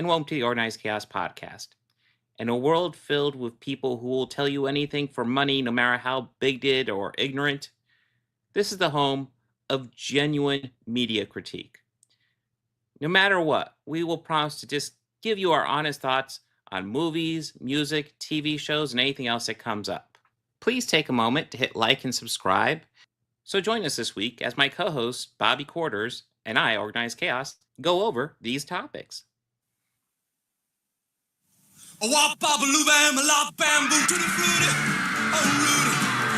welcome to the Organized Chaos Podcast. In a world filled with people who will tell you anything for money, no matter how bigoted or ignorant, this is the home of genuine media critique. No matter what, we will promise to just give you our honest thoughts on movies, music, TV shows, and anything else that comes up. Please take a moment to hit like and subscribe. So join us this week as my co-host, Bobby Quarters, and I, Organized Chaos, go over these topics. A wop bop a loo bam a lop bamboo to the fruity, oh Rudy,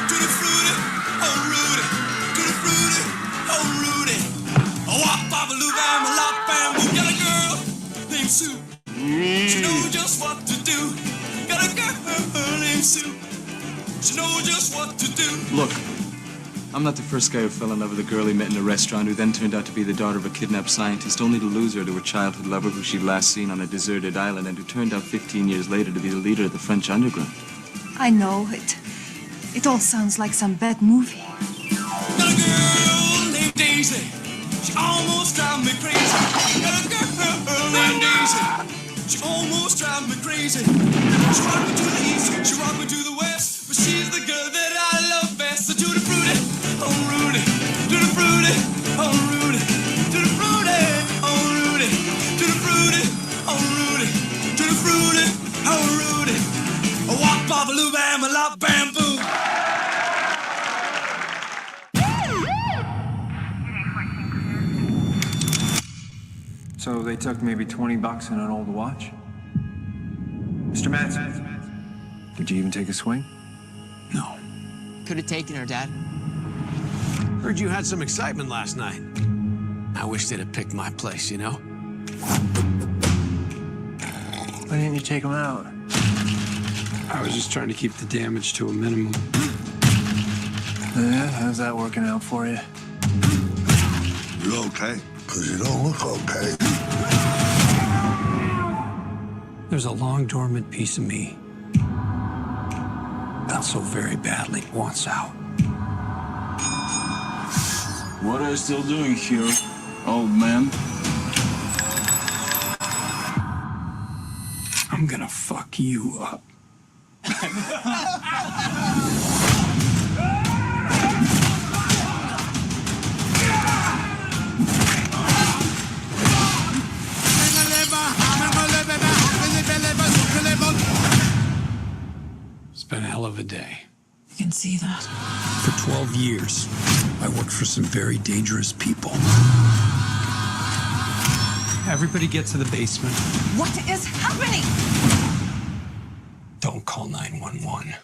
to the fruity, oh Rudy, to the fruity, oh Rudy. A wop bop a loo bam a lop bamboo. Got a girl named Sue. She knows just what to do. Got a girl named Sue. She knows just what to do. Look, I'm not the first guy who fell in love with a girl he met in a restaurant who then turned out to be the daughter of a kidnapped scientist, only to lose her to a childhood lover who she'd last seen on a deserted island and who turned out 15 years later to be the leader of the French underground. I know it. It all sounds like some bad movie. Got a girl named Daisy. She almost drives me crazy. Got a girl named Daisy. She almost drives me crazy. She rocked me to the east, she rocked me to the west, but she's the girl that I love best. So to the fruity, oh Rudy, to the fruity, oh Rudy, to the fruity, oh Rudy, to the fruity, oh Rudy, to the fruity, oh Rudy. A wop bop a loo bam a lop bamboo. So they took maybe $20 and an old watch? Mr. Manson, did you even take a swing? No. Could have taken her, Dad. Heard you had some excitement last night. I wish they'd have picked my place, you know? Why didn't you take him out? I was just trying to keep the damage to a minimum. Yeah, how's that working out for you? You okay? Because you don't look okay. There's a long dormant piece of me that so very badly wants out. What are you still doing here, old man? I'm gonna fuck you up. It's been a hell of a day. You can see that. For 12 years, I worked for some very dangerous people. Everybody get to the basement. What is happening? Don't call 911.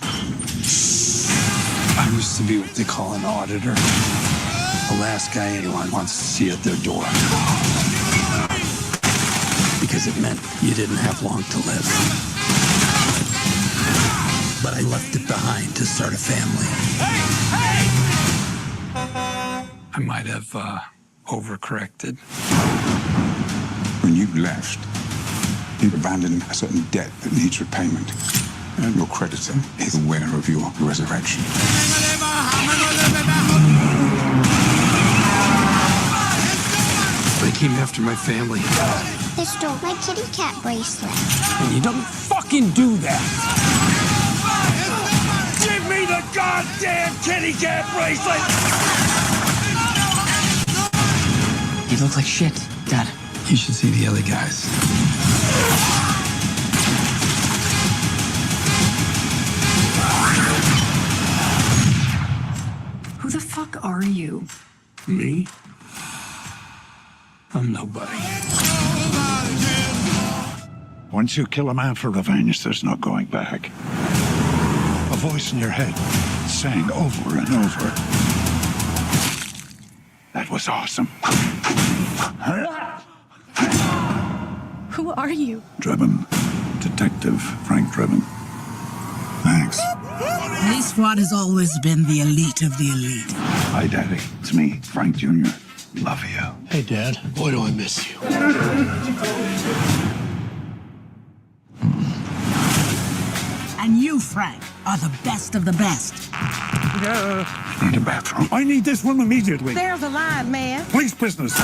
I used to be what they call an auditor. The last guy anyone wants to see at their door. Because it meant you didn't have long to live. But I left it behind to start a family. Hey! I might have overcorrected. When you left, you abandoned a certain debt that needs repayment. And your creditor is aware of your resurrection. They came after my family. They stole my kitty cat bracelet. And you don't fucking do that. Give me the goddamn kitty cat bracelet! You look like shit, Dad. You should see the other guys. Who the fuck are you? Me? I'm nobody. Once you kill a man for revenge, there's no going back. A voice in your head saying over and over, "That was awesome." Who are you? Drebin. Detective Frank Drebin. Thanks. This squad has always been the elite of the elite. Hi, Daddy. It's me, Frank Jr. Love you. Hey, Dad. Boy, do I miss you. And you, Frank, are the best of the best. I need a bathroom. I need this one immediately. There's a line, man. Police business.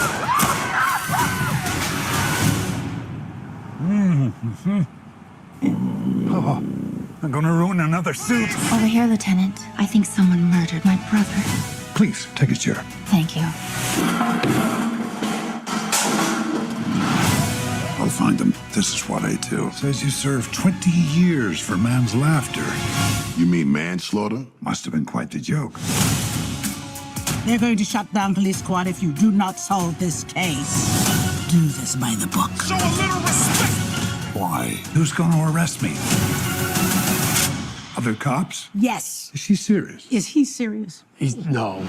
Oh, I'm gonna ruin another suit. Over here, Lieutenant. I think someone murdered my brother. Please, take a chair. Thank you. I'll find them. This is what I do. Says you served 20 years for man's laughter. You mean manslaughter? Must have been quite the joke. They're going to shut down Police Squad if you do not solve this case. Do this by the book. Show a little respect. Why? Who's going to arrest me? Other cops? Yes. Is she serious? Is he serious? No.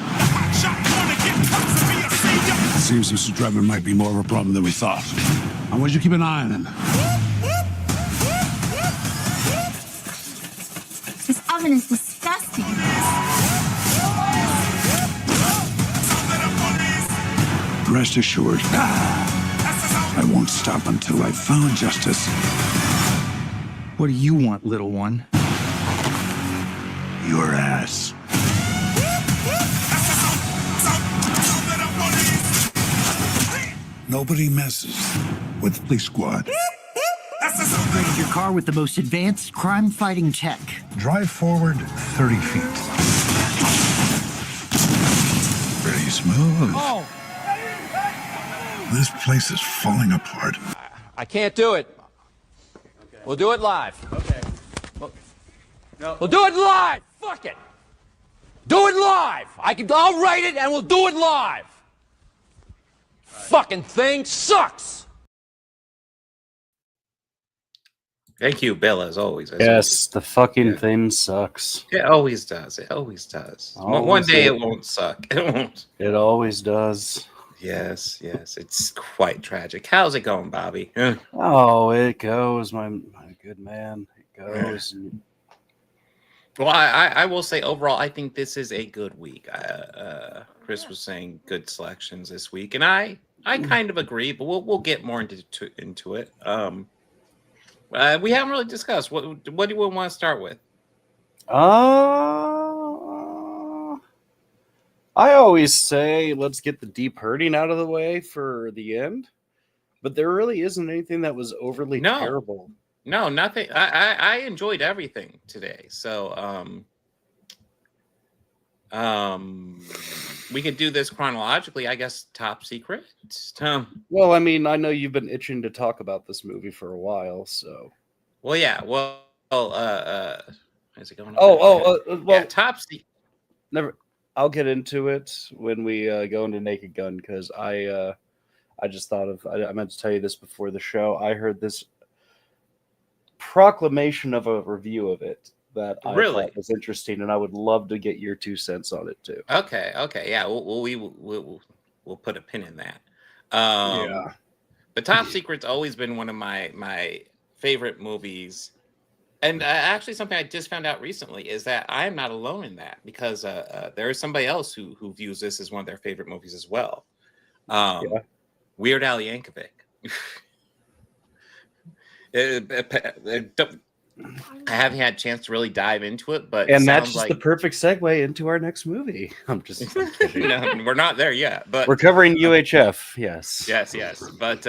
Seems Mr. Drebin might be more of a problem than we thought. I want you to keep an eye on him. This oven is disgusting. Rest assured, I won't stop until I've found justice. What do you want, little one? Your ass. Nobody messes with Police Squad. Upgraded your car with the most advanced crime-fighting tech. Drive forward 30 feet. Pretty smooth. Oh! This place is falling apart. I can't do it. We'll do it live. Okay. We'll do it live. Fuck it. Do it live. I'll write it and we'll do it live. Fucking thing sucks. Thank you, Bill, as always. Yes, the fucking thing sucks. It always does. It always does. Always One day does. it won't suck. It won't. It always does. Yes, yes. It's quite tragic. How's it going, Bobby? Oh, it goes, my good man. It goes. Well, I will say overall, I think this is a good week. Chris was saying good selections this week, and I kind of agree, but we'll get more into it. We haven't really discussed what do we want to start with? I always say let's get the deep hurting out of the way for the end, but there really isn't anything that was overly terrible. No, nothing. I enjoyed everything today. So we could do this chronologically, I guess. Top secret. Well, I mean, I know you've been itching to talk about this movie for a while, so. Well, yeah. Well, is it going? Well, yeah, top secret. Never. I'll get into it when we go into Naked Gun because I just thought of. I meant to tell you this before the show. I heard this proclamation of a review of it that I thought was interesting, and I would love to get your 2 cents on it too. Okay, yeah, we'll put a pin in that. Yeah, but Top Secret's always been one of my favorite movies, and actually something I just found out recently is that I am not alone in that because there is somebody else who views this as one of their favorite movies as well. Weird Al Yankovic. I haven't had a chance to really dive into it, but that's just the perfect segue into our next movie. I'm just kidding. No, we're not there yet, but we're covering UHF. Yes. But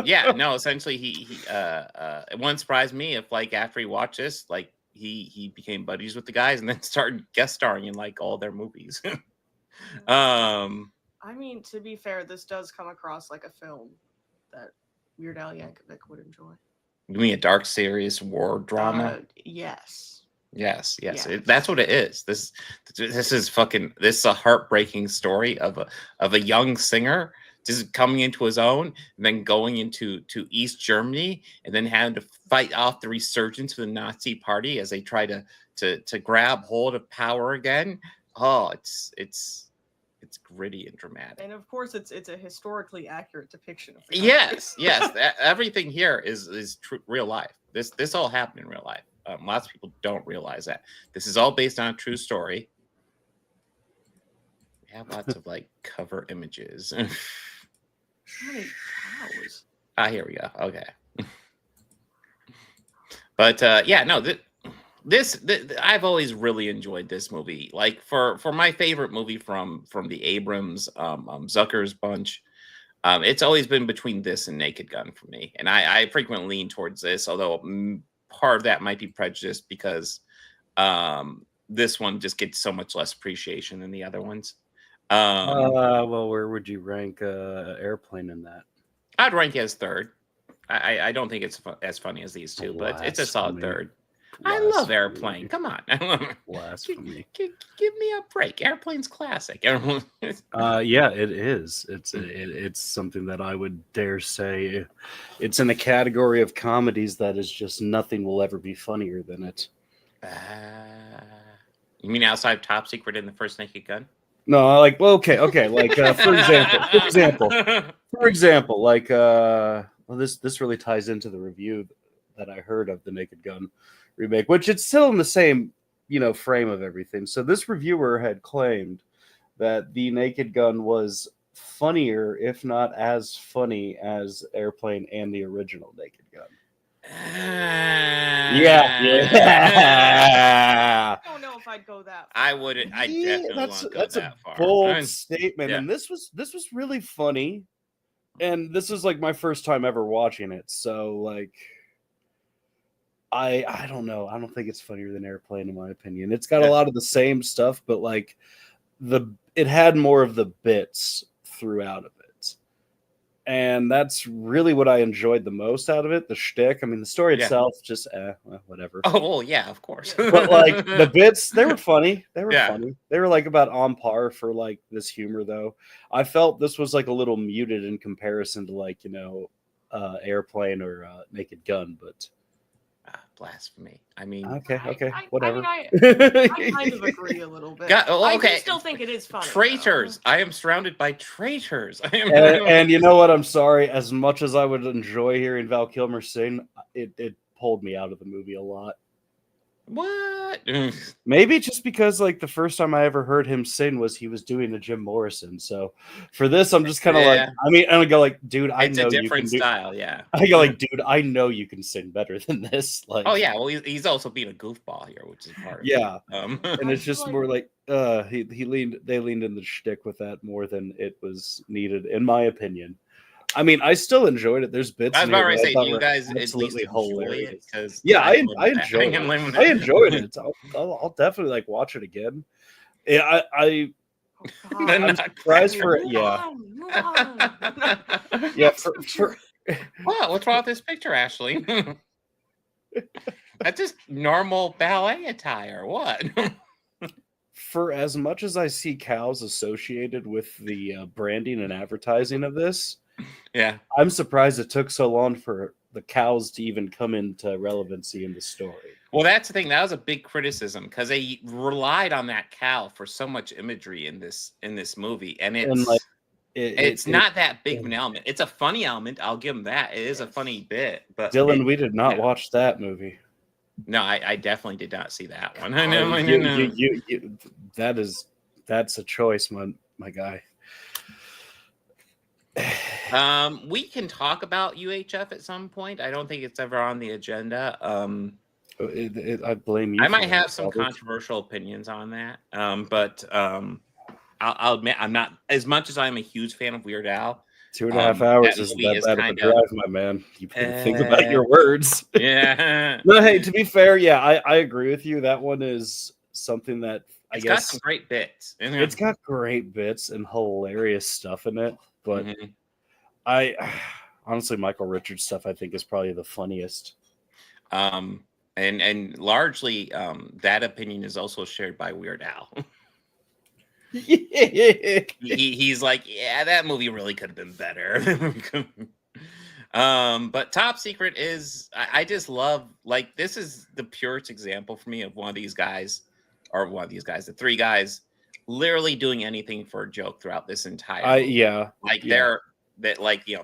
yeah, no. Essentially, he it wouldn't surprise me if, like, after he watched this, like he became buddies with the guys and then started guest starring in like all their movies. I mean, to be fair, this does come across like a film that Weird Al Yankovic would enjoy. You mean a dark, serious war drama? Yes. Yes. That's what it is. This is fucking. This is a heartbreaking story of a young singer just coming into his own, and then going into East Germany, and then having to fight off the resurgence of the Nazi Party as they try to grab hold of power again. Oh, it's gritty and dramatic. And of course, it's a historically accurate depiction of the yes. Everything here is real life. This all happened in real life. Lots of people don't realize that. This is all based on a true story. We have lots of like cover images. How many cows? Here we go. Okay. But yeah, no. This I've always really enjoyed this movie. Like for my favorite movie from the Abrams Zucker's bunch, It's always been between this and Naked Gun for me, and I frequently lean towards this. Although part of that might be prejudiced because this one just gets so much less appreciation than the other ones. Well, where would you rank Airplane in that? I'd rank it as third. I don't think it's as funny as these two, but it's a solid third. I love Airplane. Come on. Blasphemy. Give me a break. Airplane's classic. Yeah, it is. It's something that I would dare say it's in a category of comedies that is just nothing will ever be funnier than it. You mean outside of Top Secret and the first Naked Gun? No, like, well, okay. Like, for example, like, well, this really ties into the review that I heard of the Naked Gun remake, which it's still in the same, frame of everything. So this reviewer had claimed that the Naked Gun was funnier, if not as funny as Airplane and the original Naked Gun. Yeah. I don't know if I'd go that far. I wouldn't. I definitely won't go that's that a far. bold statement, Yeah. and this was really funny, and this is like my first time ever watching it. So like, I don't know. I don't think it's funnier than Airplane in my opinion. It's got a lot of the same stuff, but like it had more of the bits throughout of it. And that's really what I enjoyed the most out of it. The shtick. I mean, the story itself, just whatever. Oh, well, yeah, of course. But like the bits, they were funny. They were funny. They were like about on par for like this humor, though. I felt this was like a little muted in comparison to like Airplane or Naked Gun, but blasphemy. I mean, okay, whatever. I kind of agree a little bit. Okay. I do still think it is funny. Traitors. I am surrounded by traitors. And you know what? I'm sorry. As much as I would enjoy hearing Val Kilmer sing, it pulled me out of the movie a lot. What? Maybe just because like the first time I ever heard him sing was he was doing the Jim Morrison. So for this, I'm just kind of like, I mean, I go like, dude, I know it's a you different can style. Yeah. I go like, dude, I know you can sing better than this. Like, oh yeah, well he's also being a goofball here, which is part of it. And it's just more like they leaned in the shtick with that more than it was needed, in my opinion. I mean, I still enjoyed it. There's bits. I was about to say, do you guys at least absolutely enjoy hilarious. Because I enjoyed it. I enjoyed it. I'll definitely like watch it again. Yeah, I'm surprised for it. Yeah. Yeah. For what? What's wrong with this picture, Ashlene? That's just normal ballet attire. What? For as much as I see cows associated with the branding and advertising of this, yeah, I'm surprised it took so long for the cows to even come into relevancy in the story. Well, that's the thing. That was a big criticism because they relied on that cow for so much imagery in this movie, and it's not that big of an element. It's a funny element. I'll give them that. It is a funny bit. But Dylan, we did not watch that movie. No, I definitely did not see that one. That's a choice, my guy. We can talk about UHF at some point. I don't think it's ever on the agenda. I blame you. I might have some controversial opinions on that. But I'll admit I'm not as much as I'm a huge fan of Weird Al. 2.5 hours isn't that bad of a drive, my man. You think about your words. Yeah. No, hey, to be fair, yeah, I agree with you. That one is something that It's got some great bits. It's got great bits and hilarious stuff in it. But I honestly, Michael Richards stuff I think is probably the funniest. And largely that opinion is also shared by Weird Al. He's like, yeah, that movie really could have been better. But Top Secret is, I just love, like, this is the purest example for me of the three guys literally doing anything for a joke throughout this entire movie.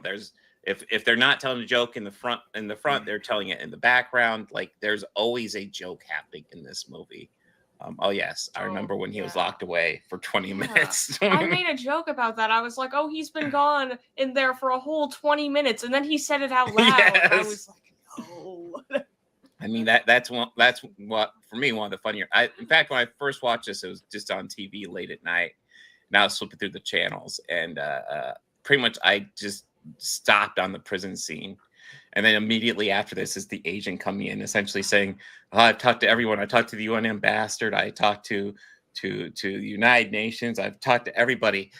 There's if they're not telling a joke in the front, they're telling it in the background. Like, there's always a joke happening in this movie. Oh yes, I remember when he was locked away for 20 minutes. I made a joke about that. I was like, "Oh, he's been gone in there for a whole 20 minutes," and then he said it out loud. Yes. I was like, "No." I mean that's what for me one of the funnier. In fact, when I first watched this, it was just on TV late at night, and I was flipping through the channels, and pretty much I just stopped on the prison scene. And then immediately after this is the agent coming in, essentially saying, oh, I've talked to everyone. I talked to the UN ambassador. I talked to the United Nations. I've talked to everybody.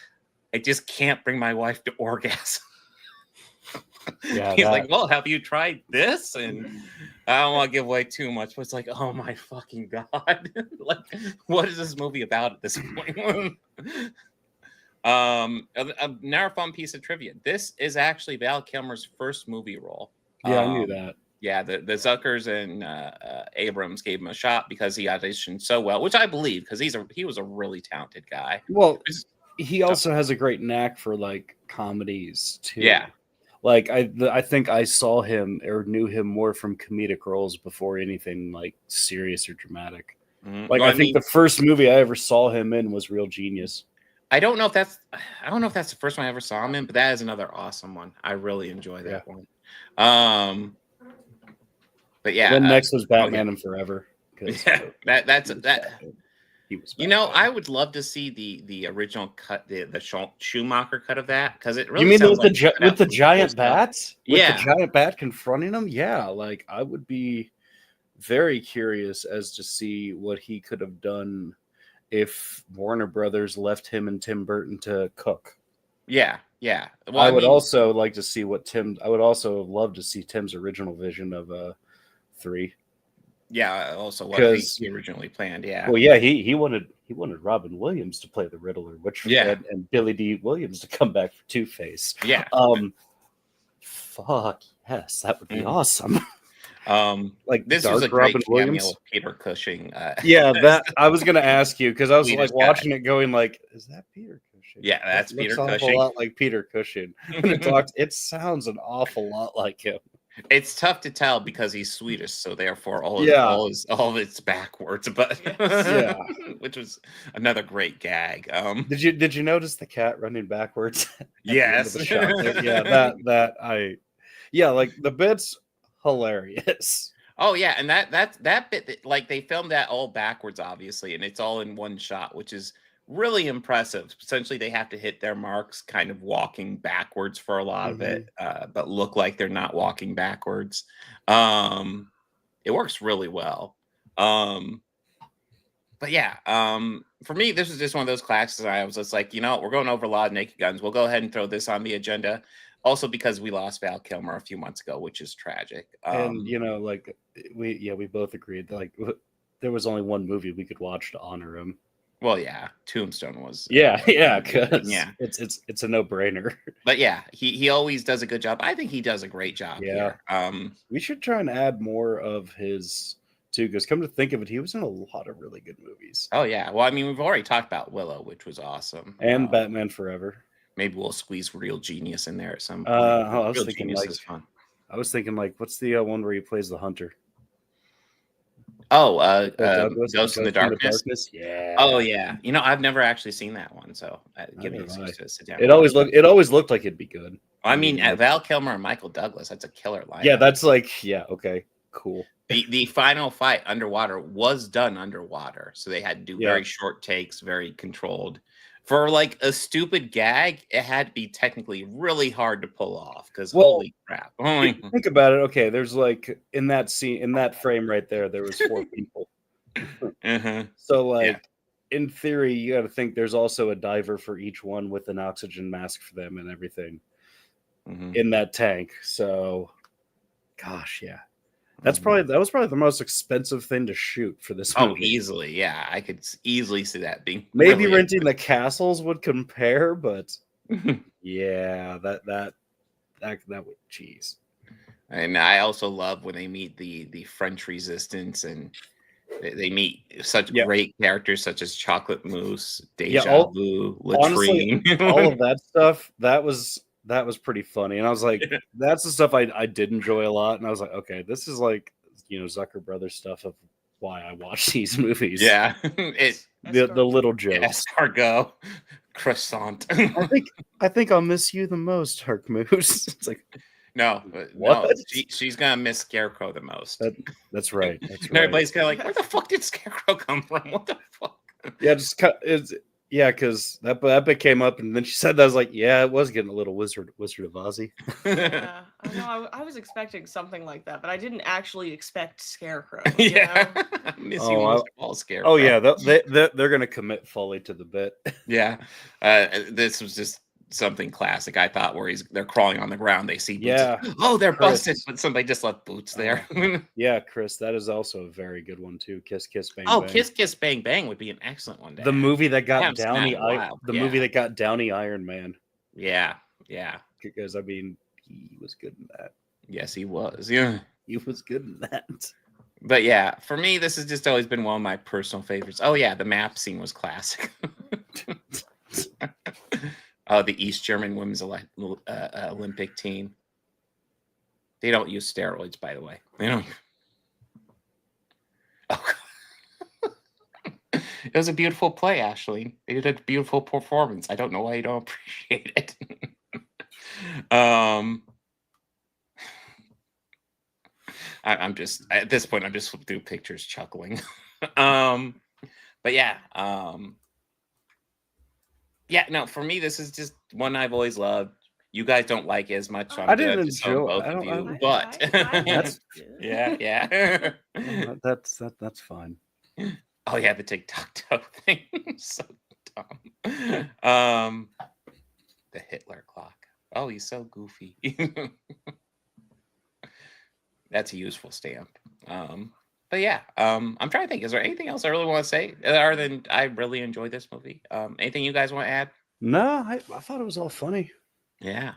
I just can't bring my wife to orgasm. Yeah, He's like, well, have you tried this? And I don't want to give away too much, but it's like, oh my fucking God. Like, what is this movie about at this point? A narrow fun piece of trivia. This is actually Val Kilmer's first movie role. Yeah, I knew that. Yeah, the Zuckers and Abrams gave him a shot because he auditioned so well, which I believe because he was a really talented guy. Well, he also has a great knack for like comedies too. Yeah. Like I think I saw him or knew him more from comedic roles before anything like serious or dramatic. Mhm. Like Well, I think the first movie I ever saw him in was Real Genius. I don't know if that's the first one I ever saw him in, but that is another awesome one. I really enjoy that one. But yeah, Then next was okay. Batman and Forever. Yeah, that's He was. I would love to see the original cut, the Schumacher cut of that, because it really. You mean sounds with the giant cool stuff. bats? Yeah, with the giant bat confronting him. Yeah, like I would be very curious as to see what he could have done if Warner Brothers left him and Tim Burton to cook. Yeah. Well, I would also like to see I would also love to see Tim's original vision of 3. Yeah, also what he originally planned. Yeah. Well, yeah, he wanted Robin Williams to play the Riddler, and Billy D. Williams to come back for Two-Face. Yeah. Fuck yes, that would be awesome. Like this was a great cameo with Peter Cushing. Yeah, that I was gonna ask you because I was like watching it, going like, is that Peter Cushing? Yeah, that's Peter Cushing. Cushing. A lot like Peter Cushing. When it talks, it sounds an awful lot like him. It's tough to tell because he's Swedish, so therefore all of it's backwards. But yeah, which was another great gag. Did you notice the cat running backwards? Yes. Yeah, like the bit's hilarious. Oh yeah, and that bit, like they filmed that all backwards, obviously, and it's all in one shot, which is really impressive. Essentially, they have to hit their marks kind of walking backwards for a lot of it, but look like they're not walking backwards. It works really well. But yeah, for me, this is just one of those classes. I was just like, we're going over a lot of Naked Guns. We'll go ahead and throw this on the agenda. Also, because we lost Val Kilmer a few months ago, which is tragic. And like we both agreed that, like, there was only one movie we could watch to honor him. Well, yeah, Tombstone was. Yeah, it's a no-brainer. But yeah, he always does a good job. I think he does a great job. Yeah. Here. We should try and add more of his too, because come to think of it, he was in a lot of really good movies. Oh yeah, well, I mean, we've already talked about Willow, which was awesome, and Batman Forever. Maybe we'll squeeze Real Genius in there at some point. I was Real thinking Genius like, is fun. I was thinking like, what's the one where he plays the hunter? Oh, Douglas, Ghost in the Darkness. Yeah. Oh yeah. I've never actually seen that one, so give me a chance to sit down. It always looked like it'd be good. I mean, Val Kilmer and Michael Douglas, that's a killer line. Yeah, that's like, okay, cool. The final fight underwater was done underwater, so they had to do very short takes, very controlled. For like a stupid gag, it had to be technically really hard to pull off because holy crap! Think about it. Okay, there's like in that scene, in that frame right there, there was 4 people. So like, in theory, you got to think there's also a diver for each one with an oxygen mask for them and everything in that tank. So, gosh, yeah. That was probably the most expensive thing to shoot for this movie. Oh, easily, yeah. I could easily see that being maybe really renting the castles would compare, but yeah, that would jeez. And I also love when they meet the French Resistance, and they meet such great characters such as Chocolate Mousse, Deja Vu, Latrine. Honestly, all of that stuff that was pretty funny, and I was like, that's the stuff I did enjoy a lot, and I was like, okay, this is like, Zucker Brothers stuff of why I watch these movies. Yeah, the little jokes. Escargot, croissant. I think I'll miss you the most, Hark Moose. It's like, no, she's gonna miss Scarecrow the most. That's right. Everybody's kind of like, where the fuck did Scarecrow come from? What the fuck? Yeah, just Yeah, because that bit came up, and then she said that. I was like, yeah, it was getting a little Wizard of Ozzy. Yeah, I know. I was expecting something like that, but I didn't actually expect Scarecrow. Yeah. You know? I miss you most of all, Scarecrow. Oh yeah, they're gonna commit fully to the bit. Yeah. This was just something classic, I thought, where they're crawling on the ground, they see boots. Yeah. Oh, they're Chris. busted, but somebody just left boots there. Yeah, Chris, that is also a very good one too. Kiss Kiss Bang Oh, Bang. Kiss Kiss Bang Bang would be an excellent one. The movie that got Downey, movie that got Downey Iron Man. Yeah. Because I mean, he was good in that. Yes, he was. Yeah, he was good in that. But yeah, for me, this has just always been one of my personal favorites. Oh yeah, the map scene was classic. Oh, the East German women's Olympic team. They don't use steroids, by the way. They don't. Oh, it was a beautiful play, Ashlene. They did a beautiful performance. I don't know why you don't appreciate it. I'm just at this point. I'm just flipping through pictures, chuckling. But yeah, yeah. No, for me, this is just one I've always loved. You guys don't like it as much. So I didn't enjoy both I of you, don't, but that's yeah. that's fine. Oh yeah, the tic-tac-toe thing. So dumb. The Hitler clock. Oh, he's so goofy. That's a useful stamp. But yeah, I'm trying to think. Is there anything else I really want to say other than I really enjoyed this movie? Anything you guys want to add? No, I thought it was all funny. Yeah.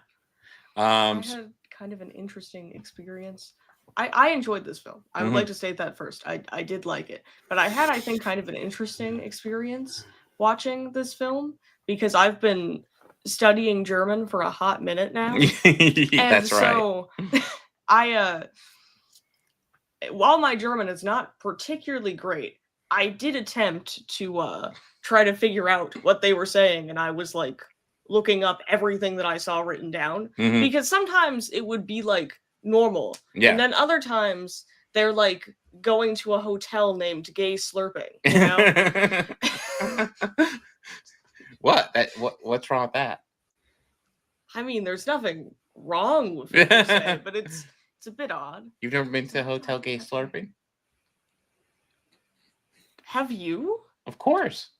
I had kind of an interesting experience. I enjoyed this film. I would like to state that first. I did like it. But I had, I think, kind of an interesting experience watching this film because I've been studying German for a hot minute now. That's so I while my German is not particularly great, I did attempt to try to figure out what they were saying, and I was like looking up everything that I saw written down because sometimes it would be like normal, and then other times they're like going to a hotel named Gay Slurping. You know? What's wrong with that? I mean, there's nothing wrong with what you say, but it's a bit odd. You've never been to Hotel Gay Slurping? Have you? Of course.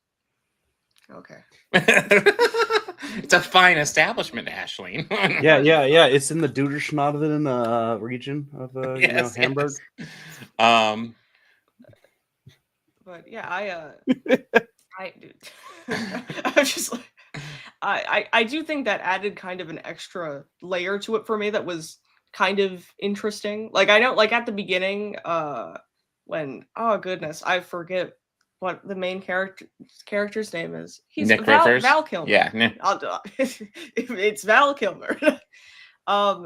Okay. It's a fine establishment, Ashlene. yeah. It's in the Duderschnaden region of Hamburg. Yes. But yeah, I just like I do think that added kind of an extra layer to it for me that was kind of interesting. Like I know, like at the beginning, when oh goodness, I forget what the main character's name is. He's Nick Rivers. Val Kilmer. Yeah, it's Val Kilmer.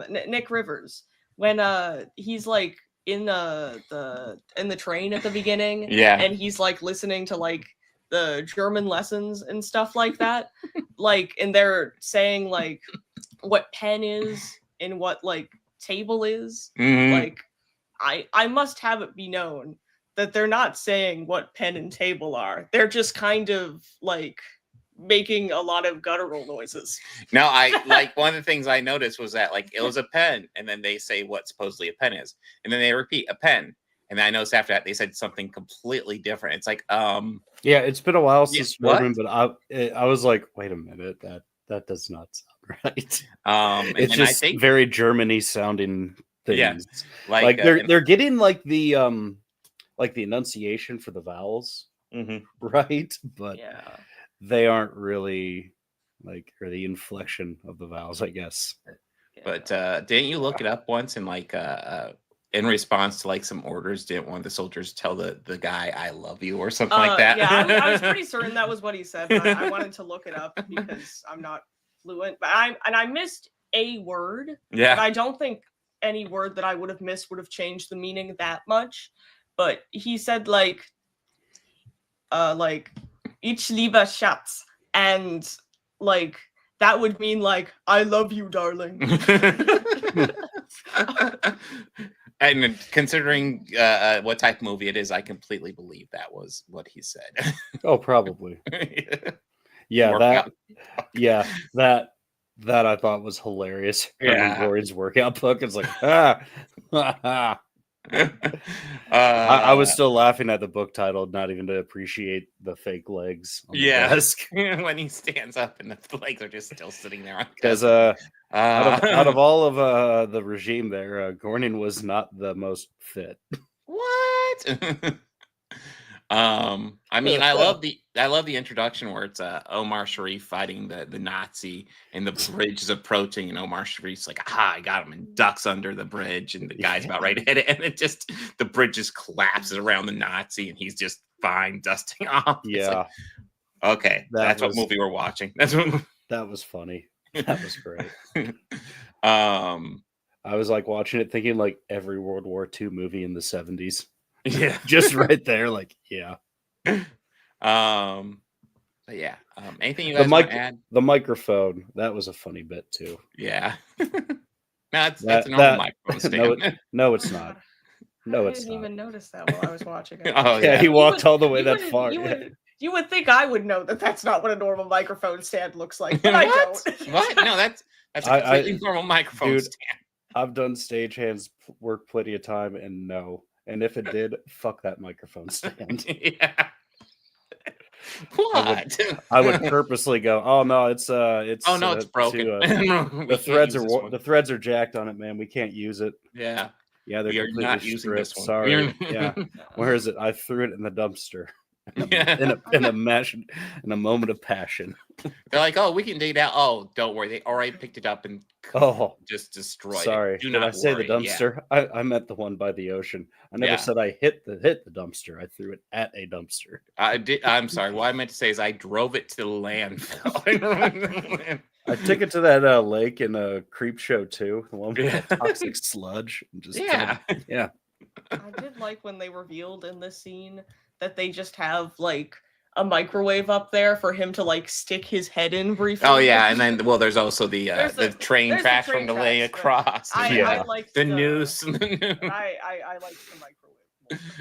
Nick Rivers. When he's like in the train at the beginning, and he's like listening to like the German lessons and stuff like that, like, and they're saying like what pen is and what like table is. Like I must have it be known that they're not saying what pen and table are. They're just kind of like making a lot of guttural noises. No, I like one of the things I noticed was that like it was a pen, and then they say what supposedly a pen is, and then they repeat a pen, and then I noticed after that they said something completely different. It's like yeah, it's been a while since German, what? but I was like, wait a minute, that does not sound right. It's and just I think, very Germany sounding things. Yeah, like they're getting like the enunciation for the vowels, right? But they aren't really like, or the inflection of the vowels, I guess. But didn't you look it up once and like in response to like some orders, didn't one of the soldiers tell the guy "I love you" or something like that? Yeah, I was pretty certain that was what he said, but I wanted to look it up because I'm not fluent. But I missed a word. Yeah. But I don't think any word that I would have missed would have changed the meaning that much. But he said like "Ich liebe Schatz," and like that would mean like "I love you, darling." And considering what type of movie it is, I completely believe that was what he said. Oh, probably. Yeah, workout. that I thought was hilarious. Yeah. Herman Goring's workout book. It's like, I was still laughing at the book title, not even to appreciate the fake legs on the desk. When he stands up and the legs are just still sitting there on Because out of all of the regime there, Goring was not the most fit. What? I mean, I love the introduction where it's Omar Sharif fighting the Nazi, and the bridge is approaching, and Omar Sharif's like, I got him, and ducks under the bridge, and the guy's about ready to hit it, and the bridge just collapses around the Nazi, and he's just fine dusting off. Yeah. Like, okay, that's what movie we're watching. That was funny. That was great. I was like watching it thinking like every World War II movie in the 70s. Yeah. Just right there, like, yeah. But yeah. Anything you guys want to add? The microphone, that was a funny bit too. Yeah. That's a normal microphone stand. No, it's not. No, it's I didn't not. even notice that while I was watching it. Oh, yeah, he walked all the way that far. You would think I would know that that's not what a normal microphone stand looks like, but I don't. What? No, that's a completely normal microphone stand. I've done stagehands work plenty of time, and no. And if it did, fuck that microphone stand. Yeah. What? I would purposely go, oh no, it's oh no, it's broken. The threads are jacked on it, man. We can't use it. Yeah. Yeah, they're You're not using stripped. this one. Sorry. Yeah. Where is it? I threw it in the dumpster. In a moment of passion. They're like, oh, we can dig it out. Oh, don't worry. They already picked it up and just destroyed sorry. it. Did I say the dumpster? Yeah. I meant the one by the ocean. I never said I hit the dumpster. I threw it at a dumpster. I'm sorry. What I meant to say is I drove it to the landfill. I took it to that lake in a Creep Show too. The one with the toxic sludge. And just Yeah. Yeah. I did like when they revealed in this scene that they just have like a microwave up there for him to like stick his head in briefly. Oh yeah, and then there's also the train tracks from the lay across. I liked the noose. I liked the microwave.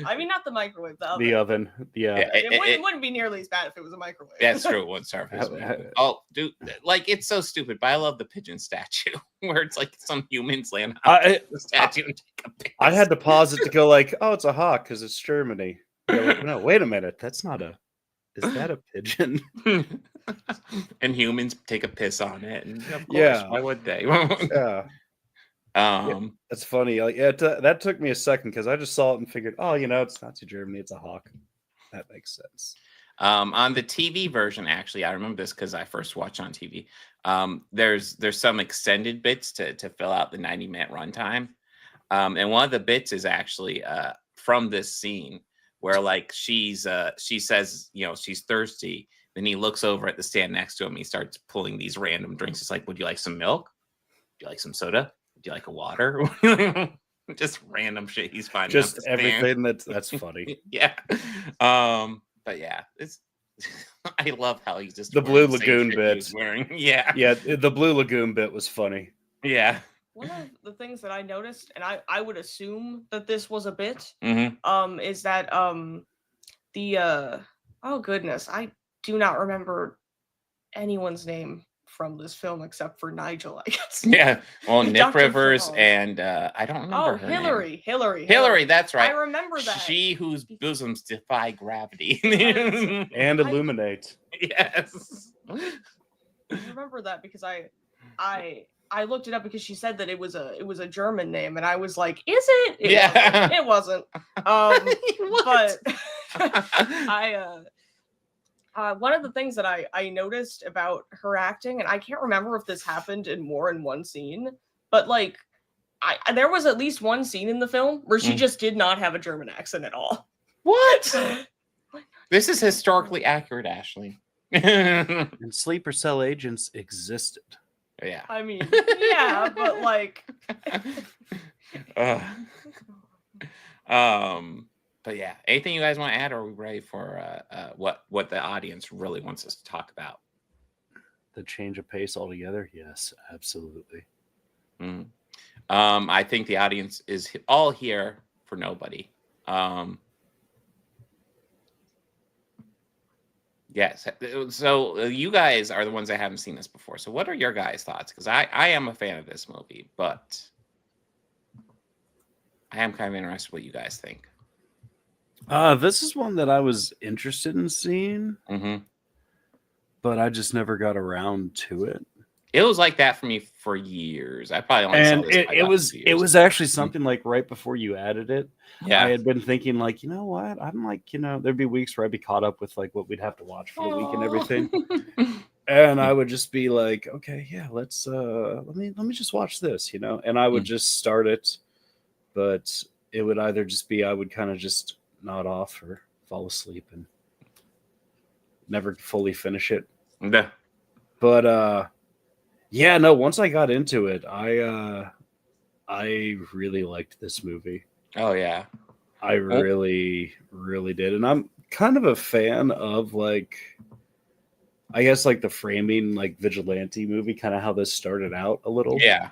I mean, not the microwave, the oven. Yeah. It wouldn't be nearly as bad if it was a microwave. That's true. It wouldn't surface. Oh, dude, like it's so stupid, but I love the pigeon statue where it's like some humans land on the statue and take a piss. I had to pause it to go like, oh, it's a hawk because it's Germany. Like, no, wait a minute. Is that a pigeon? And humans take a piss on it. And of course, why would they? Yeah. That's funny. Like, that took me a second because I just saw it and figured, oh, it's Nazi Germany. It's a hawk. That makes sense. On the TV version, actually, I remember this because I first watched on TV. There's some extended bits to fill out the 90-minute runtime. And one of the bits is actually from this scene where like she says, she's thirsty. Then he looks over at the stand next to him. He starts pulling these random drinks. It's like, would you like some milk? Would you like some soda? Would you like a water? Just random shit he's finding. Just everything that's funny. Yeah. But yeah, it's I love how he's just the Blue Lagoon bit. Yeah. Yeah, the Blue Lagoon bit was funny. Yeah. One of the things that I noticed, and I would assume that this was a bit, Mm-hmm. is that oh goodness, I do not remember anyone's name from this film except for Nigel, I guess. Yeah. Well, Nick Dr. Rivers Phil. and I don't remember her name. Hillary, that's right. I remember that. She whose bosoms defy gravity. And illuminate. Yes. I remember that because I looked it up because she said that it was a German name, and I was like, "Is it?" It wasn't. But one of the things that I noticed about her acting, and I can't remember if this happened in more than one scene, but like, there was at least one scene in the film where she just did not have a German accent at all. What? This is historically accurate, Ashlene. And sleeper cell agents existed. Yeah. I mean, yeah, but like. But yeah, anything you guys want to add, or are we ready for what the audience really wants us to talk about? The change of pace altogether? Yes, absolutely. I think the audience is all here for nobody. Yes. So you guys are the ones that haven't seen this before. So what are your guys' thoughts? Because I am a fan of this movie, but I am kind of interested what you guys think. This is one that I was interested in seeing, but I just never got around to it. It was like that for me for years. I probably only saw this. It was actually something like right before you added it. Yeah. I had been thinking like, you know what? I'm like, there'd be weeks where I'd be caught up with like what we'd have to watch for the week and everything. And I would just be like, okay, yeah, let's let me just watch this, and I would just start it, but it would either just be I would kind of just nod off or fall asleep and never fully finish it. Yeah. But yeah, no, once I got into it, I really liked this movie. Oh yeah. I really, really did. And I'm kind of a fan of like, I guess like the framing, like vigilante movie, kind of how this started out a little. Yeah.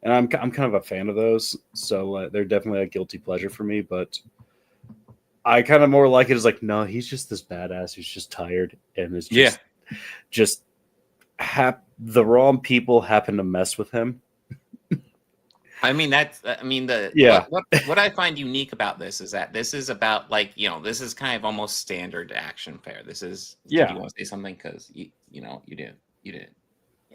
And I'm kind of a fan of those. So they're definitely a guilty pleasure for me, but I kind of more like it as like, no, he's just this badass who's just tired and is just the wrong people happen to mess with him. I mean, what I find unique about this is that this is about like, this is kind of almost standard action fare. This is, do you want to say something? Because you didn't.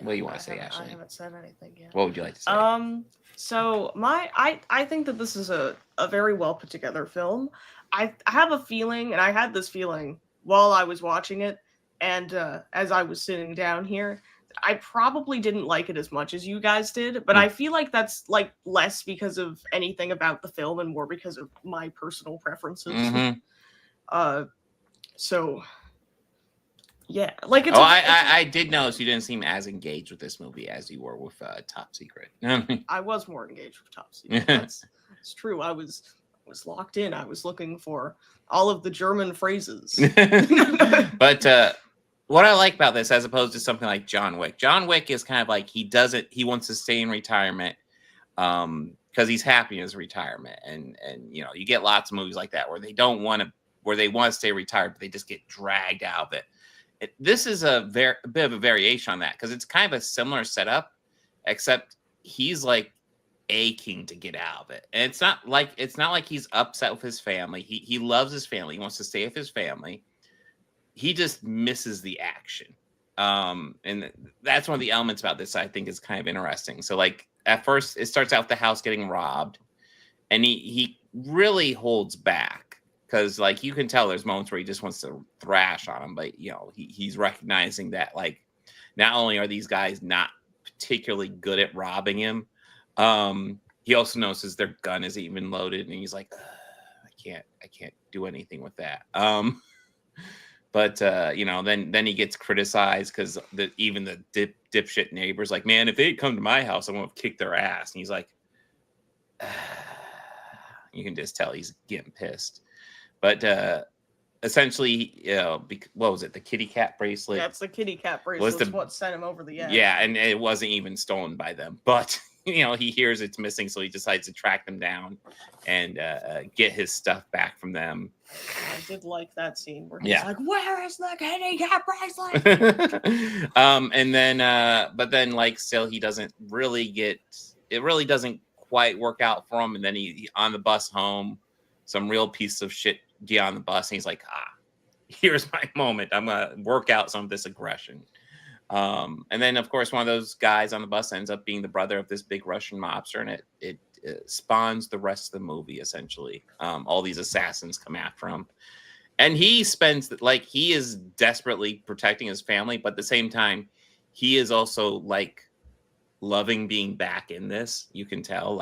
What do you want to say, Ashley? I haven't said anything yet. What would you like to say? So I think that this is a very well put together film. I have a feeling, and I had this feeling while I was watching it, and as I was sitting down here, I probably didn't like it as much as you guys did, but I feel like that's like less because of anything about the film and more because of my personal preferences. So yeah, like I did notice you didn't seem as engaged with this movie as you were with Top Secret. I was more engaged with Top Secret. That's true. I was locked in. I was looking for all of the German phrases. But what I like about this, as opposed to something like John Wick is kind of like he wants to stay in retirement because he's happy in his retirement, and you get lots of movies like that where they want to stay retired, but they just get dragged out of it. This is a bit of a variation on that because it's kind of a similar setup, except he's like aching to get out of it, and it's not like he's upset with his family. He loves his family. He wants to stay with his family. He just misses the action. And that's one of the elements about this I think is kind of interesting. So like at first it starts out with the house getting robbed, and he really holds back because like you can tell there's moments where he just wants to thrash on him, but he's recognizing that like not only are these guys not particularly good at robbing him, he also notices their gun isn't even loaded, and he's like, I can't do anything with that. But then he gets criticized because even the dipshit neighbors like, man, if they'd come to my house, I'm gonna kick their ass. And he's like, you can just tell he's getting pissed. But essentially, what was it? The kitty cat bracelet. Yeah, it's the kitty cat bracelet. What sent him over the edge. Yeah, and it wasn't even stolen by them, but he hears it's missing, so he decides to track them down and get his stuff back from them. I did like that scene where he's like, "Where is the kitty cat bracelet?" But then, like, still, he doesn't really get. It really doesn't quite work out for him. And then he on the bus home, some real piece of shit get on the bus, and he's like, here's my moment. I'm gonna work out some of this aggression. And then, of course, one of those guys on the bus ends up being the brother of this big Russian mobster, and it spawns the rest of the movie, essentially. All these assassins come after him. And he is desperately protecting his family, but at the same time, he is also, loving being back in this. You can tell,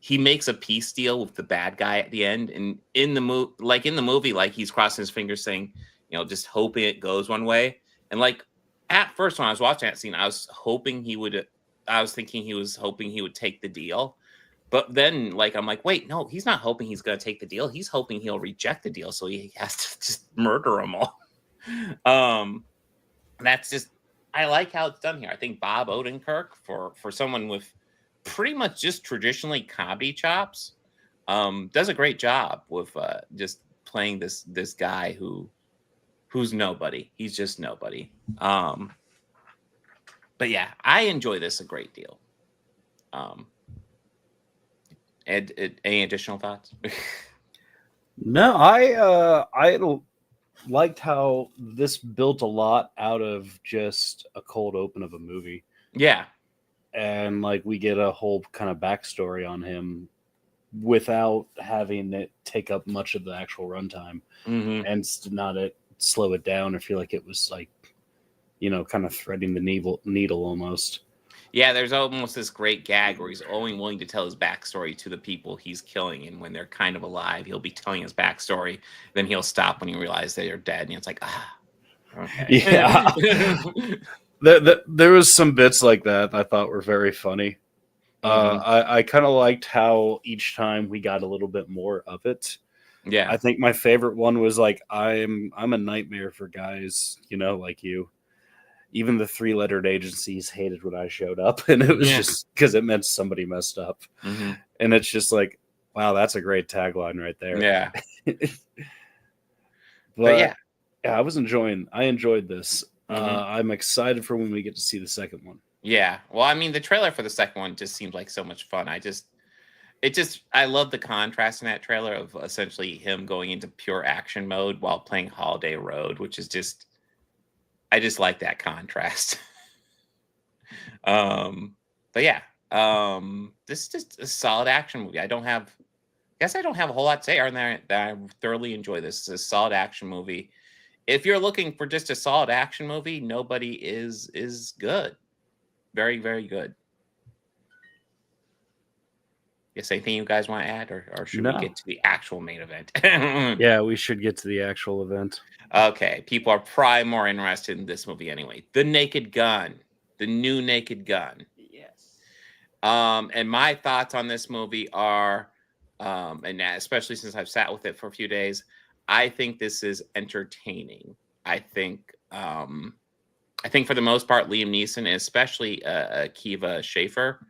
he makes a peace deal with the bad guy at the end. And in the movie, he's crossing his fingers saying, just hoping it goes one way. And, at first, when I was watching that scene, I was hoping he would take the deal. But then, I'm like, wait, no, he's not hoping he's going to take the deal. He's hoping he'll reject the deal, so he has to just murder them all. That's just, I like how it's done here. I think Bob Odenkirk, for someone with pretty much just traditionally comedy chops, does a great job with just playing this guy who who's nobody. He's just nobody. But yeah, I enjoy this a great deal. Ed, any additional thoughts? No, I liked how this built a lot out of just a cold open of a movie. Yeah. And like we get a whole kind of backstory on him without having it take up much of the actual runtime, and not slow it down or feel like it was like, kind of threading the needle almost. Yeah, there's almost this great gag where he's only willing to tell his backstory to the people he's killing, and when they're kind of alive, he'll be telling his backstory. Then he'll stop when he realizes they're dead, and it's like, okay. Yeah. There was some bits like that I thought were very funny. I kind of liked how each time we got a little bit more of it. Yeah, I think my favorite one was like, I'm a nightmare for guys, like you. Even the 3-lettered agencies hated when I showed up, and it was just because it meant somebody messed up. And it's just like, wow, that's a great tagline right there. Yeah. but yeah, I enjoyed this. I'm excited for when we get to see the second one. Yeah. Well, I mean, the trailer for the second one just seemed like so much fun. I love the contrast in that trailer of essentially him going into pure action mode while playing Holiday Road, which is just, I just like that contrast. But yeah, this is just a solid action movie. I don't have a whole lot to say other than that I thoroughly enjoy this. It's a solid action movie. If you're looking for just a solid action movie, Nobody is good. Very, very good. Yes, anything you guys want to add, or should we get to the actual main event? Yeah, we should get to the actual event. Okay, people are probably more interested in this movie anyway. The Naked Gun, the new Naked Gun. Yes. And my thoughts on this movie are, and especially since I've sat with it for a few days, I think this is entertaining. I think for the most part, Liam Neeson, and especially Akiva Schaffer,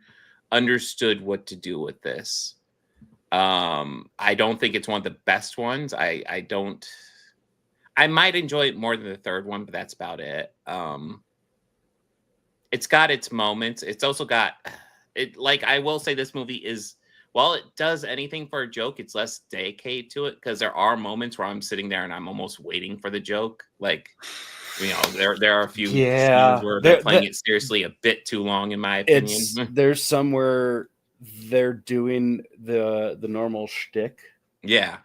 understood what to do with this. I don't think it's one of the best ones. I might enjoy it more than the third one, but that's about it. It's got its moments. It's also got it. Like, I will say, this movie is, while it does anything for a joke, it's less dedicated to it, because there are moments where I'm sitting there and I'm almost waiting for the joke. Like, there are a few scenes where they're playing it seriously a bit too long, in my opinion. There's some where they're doing the normal shtick. Yeah.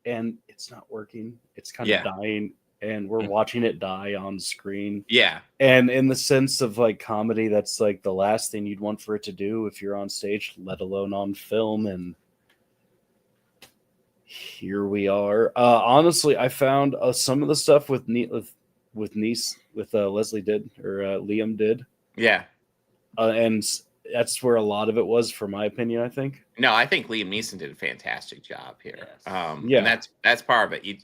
And it's not working. It's kind of dying, and we're watching it die on screen. Yeah. And in the sense of like comedy, that's like the last thing you'd want for it to do if you're on stage, let alone on film. And here we are. Honestly, I found some of the stuff with Leslie did, or Liam did. Yeah. And that's where a lot of it was, for my opinion, I think. No, I think Liam Neeson did a fantastic job here. Yes. And that's part of it. You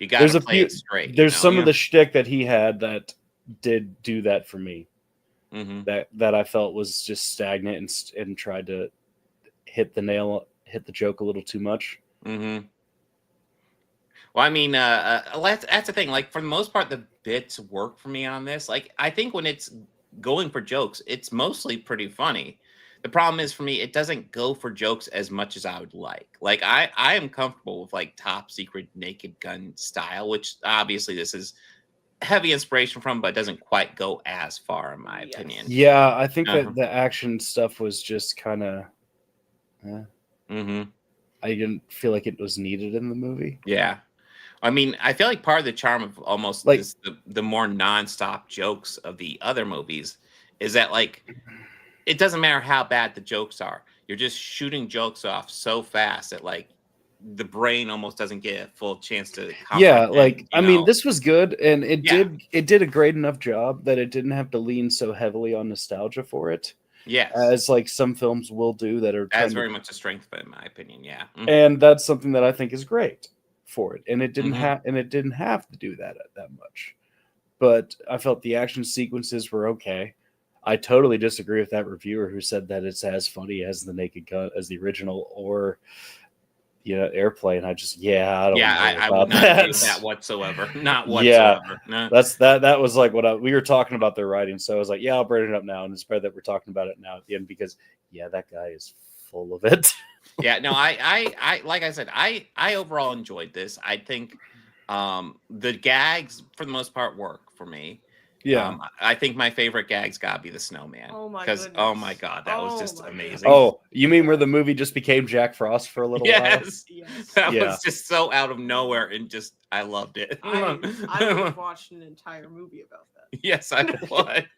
got to play it straight. There's some of the shtick that he had that did do that for me. That I felt was just stagnant and tried to hit the joke a little too much. Well, I mean, that's the thing. Like, for the most part, the bits work for me on this. Like, I think when it's going for jokes, it's mostly pretty funny. The problem is, for me, it doesn't go for jokes as much as I would like. Like, I am comfortable with like Top Secret Naked Gun style, which obviously this is heavy inspiration from, but doesn't quite go as far, in my opinion. Yeah, I think that the action stuff was just kind of. I didn't feel like it was needed in the movie. Yeah. I mean, I feel like part of the charm of almost like the more nonstop jokes of the other movies is that, like, it doesn't matter how bad the jokes are. You're just shooting jokes off so fast that, like, the brain almost doesn't get a full chance to comprehend, I mean, this was good, and it did a great enough job that it didn't have to lean so heavily on nostalgia for it. Yes. As like some films will do that are that's very much a strength, in my opinion. Yeah. And that's something that I think is great for it, and it didn't have to do that much. But I felt the action sequences were okay. I totally disagree with that reviewer who said that it's as funny as the Naked Gun, as the original, or airplane. I just I don't know I about would not that. agree with that whatsoever. Not whatsoever. No. That was like what we were talking about their writing. So I was like, I'll bring it up now, and it's better that we're talking about it now at the end because that guy is full of it. Yeah, no, I like I said, I overall enjoyed this. I think the gags for the most part work for me. Yeah. I think my favorite gags gotta be the snowman. Oh my Because goodness. my god, that was just amazing. Oh, you mean where the movie just became Jack Frost for a little while? Yes. That was just so out of nowhere and just I loved it. I would have watched an entire movie about that. Yes, I would.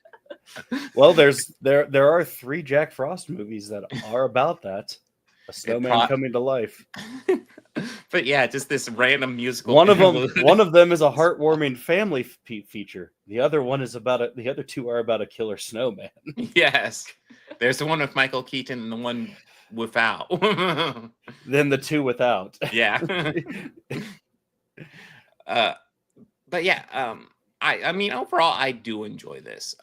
Well, there are 3 Jack Frost movies that are about that. A snowman coming to life. But yeah, just this random musical. One of them is a heartwarming family feature. The other one is the other 2 are about a killer snowman. Yes, there's the one with Michael Keaton and the one without. Then the 2 without. Yeah. But yeah, I mean overall I do enjoy this.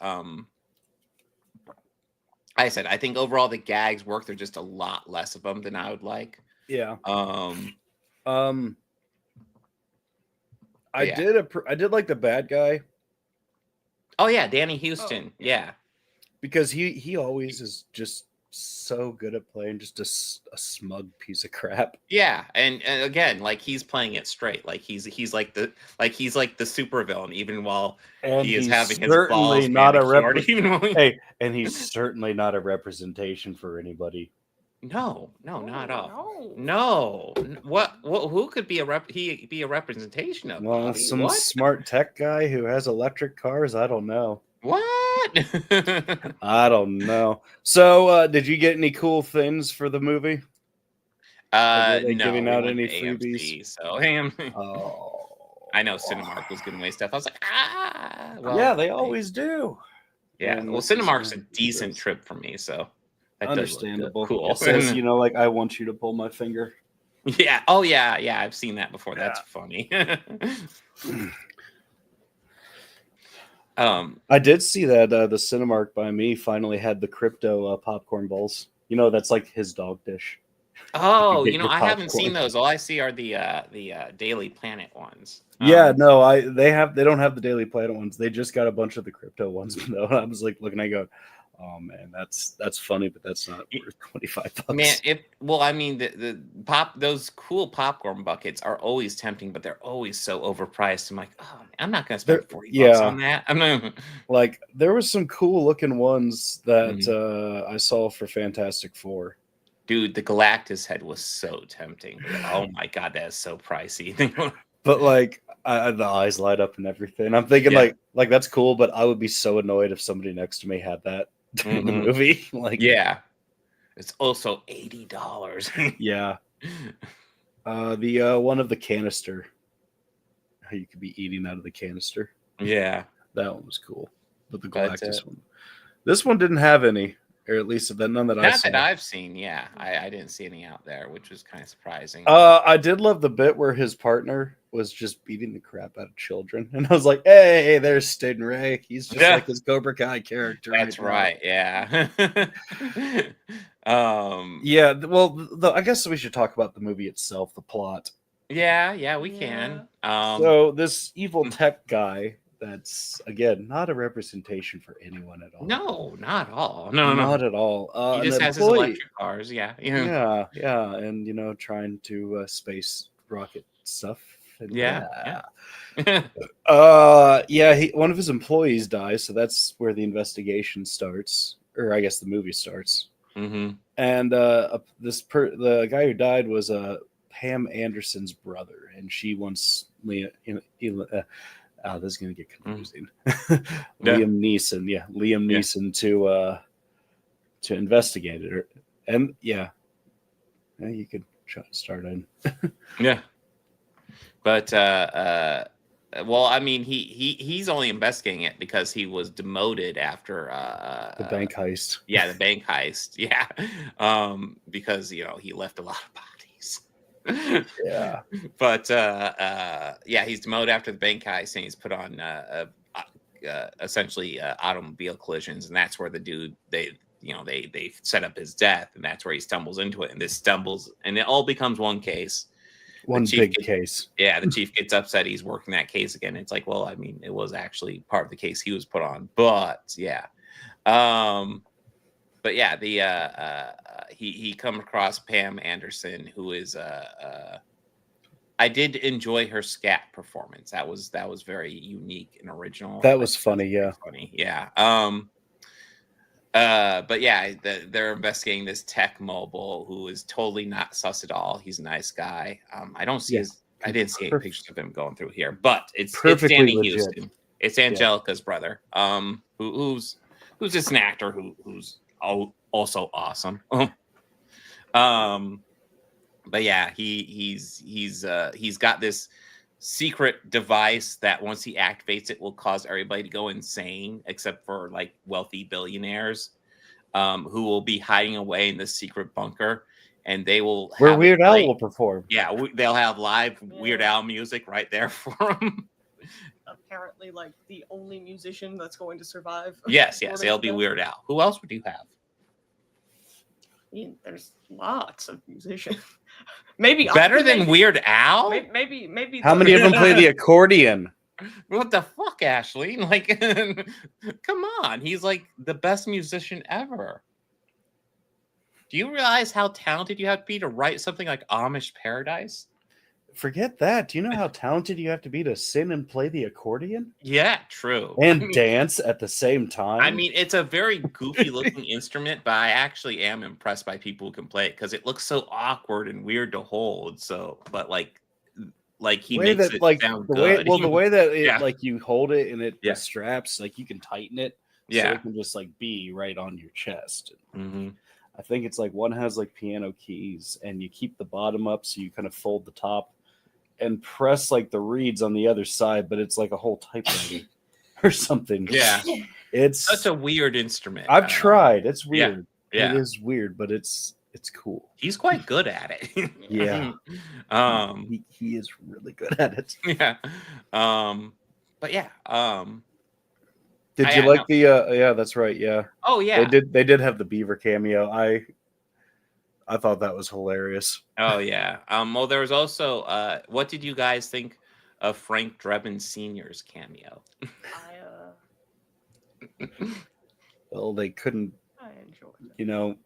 I said I think overall the gags work. There's just a lot less of them than I would like. Yeah. I yeah. did like the bad guy. Oh yeah, Danny Houston. Yeah. Because he always is just so good at playing just a smug piece of crap. Yeah, and again, like he's playing it straight. Like he's like the supervillain, even while he is having his balls Hey, and he's certainly not a representation for anybody. No, not at all. No. What? Who could be a representation of? Well, some smart tech guy who has electric cars. I don't know. What? I don't know. So, did you get any cool things for the movie? No. Giving out any freebies? So, I know Cinemark was giving away stuff. I was like, well, yeah, they always do. Yeah, And well, Cinemark's a decent trip for me, so that understandable. Cool. It says, like, I want you to pull my finger. Yeah. Oh, yeah. I've seen that before. Yeah. That's funny. I did see that the Cinemark by me finally had the crypto popcorn bowls. That's like his dog dish. Oh, I haven't seen those. All I see are the Daily Planet ones. Yeah, no, they don't have the Daily Planet ones. They just got a bunch of the crypto ones. No, I was like looking, I go, oh man, that's funny, but that's not worth $25. Man, I mean, those cool popcorn buckets are always tempting, but they're always so overpriced. I'm like, oh, man, I'm not gonna spend $40 on that. I'm not. Like, there was some cool looking ones that I saw for Fantastic Four. Dude, the Galactus head was so tempting. Oh my god, that is so pricey. But like, the eyes light up and everything. I'm thinking like that's cool, but I would be so annoyed if somebody next to me had that in the movie. Like, yeah, it's also $80. Yeah. The one of the canister, how you could be eating out of the canister. Yeah, that one was cool. But the Galactus one, this one didn't have any. Or at least none that I saw. That I've seen, yeah. I didn't see any out there, which was kind of surprising. I did love the bit where his partner was just beating the crap out of children. And I was like, hey, there's Stingray. He's just like his Cobra Kai character. That's right, yeah. Yeah, well, I guess we should talk about the movie itself, the plot. Yeah, we can. So this evil tech guy, that's again not a representation for anyone at all. No, not at all. No, not at all. He just has his electric cars. Yeah, and trying to space rocket stuff. And yeah. One of his employees dies, so that's where the investigation starts, or I guess the movie starts. Mm-hmm. And the guy who died was Pam Anderson's brother, and she wants this is going to get confusing. Liam Neeson to investigate it, and you could try to start in. Yeah, but well, I mean, he's only investigating it because he was demoted after the bank heist. Yeah, the bank heist. Yeah, because he left a lot of bodies. Yeah, but he's demoted after the bank heist, and he's put on essentially automobile collisions, and that's where the dude they set up his death, and that's where he stumbles into it, and it all becomes one case. One big case. Yeah, the chief gets upset. He's working that case again. It's like, well, I mean, it was actually part of the case he was put on, but yeah. But yeah, he come across Pam Anderson, who is I did enjoy her scat performance. That was very unique and original. That was funny, yeah. Funny, yeah. But yeah, they're investigating this tech mobile who is totally not sus at all. He's a nice guy. I don't see I didn't see any pictures of him going through here, but it's Danny Houston. It's Angelica's brother. Who's just an actor who's also awesome. But yeah, he's got this secret device that once he activates it will cause everybody to go insane, except for like wealthy billionaires, who will be hiding away in this secret bunker, and they will where Weird Al will perform. Yeah, they'll have live Weird Al music right there for him. Apparently, like the only musician that's going to survive. Yes, it'll be Weird Al. Who else would you have? I mean, there's lots of musicians. Maybe better than Weird Al. Maybe. How many of them play the accordion? What the fuck, Ashlene? Like, come on. He's like the best musician ever. Do you realize how talented you have to be to write something like Amish Paradise? Forget that. Do you know how talented you have to be to sing and play the accordion? Yeah, true. And dance at the same time. I mean, it's a very goofy looking instrument, but I actually am impressed by people who can play it because it looks so awkward and weird to hold. So, but like he makes it sound good. The way that it like you hold it and the straps, like you can tighten it. So it can just like be right on your chest. Mm-hmm. I think it's like one has like piano keys and you keep the bottom up so you kind of fold the top and press like the reeds on the other side, but it's like a whole typewriter or something. Yeah. It's such a weird instrument. I've tried. It's weird. Yeah. It is weird, but it's cool. He's quite good at it. Yeah. He is really good at it. Yeah. But yeah. Did you like the yeah, that's right. Yeah. Oh yeah. They did have the beaver cameo. I thought that was hilarious. Oh yeah. Well, there was also what did you guys think of Frank Drebin Sr.'s cameo? Well, they couldn't. I enjoyed it. You know,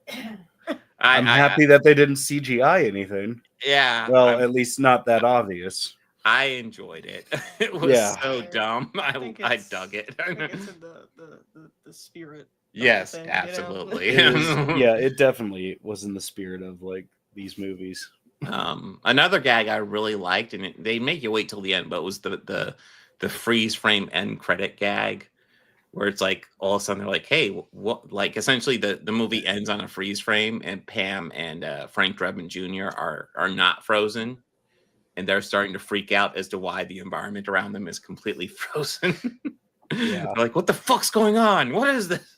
I'm happy that they didn't CGI anything. Yeah. Well, at least not that obvious. I enjoyed it. It was so dumb. I dug it. I think it's in the spirit. Yes, thing, absolutely. It definitely was in the spirit of like these movies. Another gag I really liked, and they make you wait till the end, but it was the freeze frame end credit gag, where it's like all of a sudden they're like, "Hey, what?" Like essentially the movie ends on a freeze frame, and Pam and Frank Drebin Jr. are not frozen, and they're starting to freak out as to why the environment around them is completely frozen. Yeah. They're like, what the fuck's going on? What is this?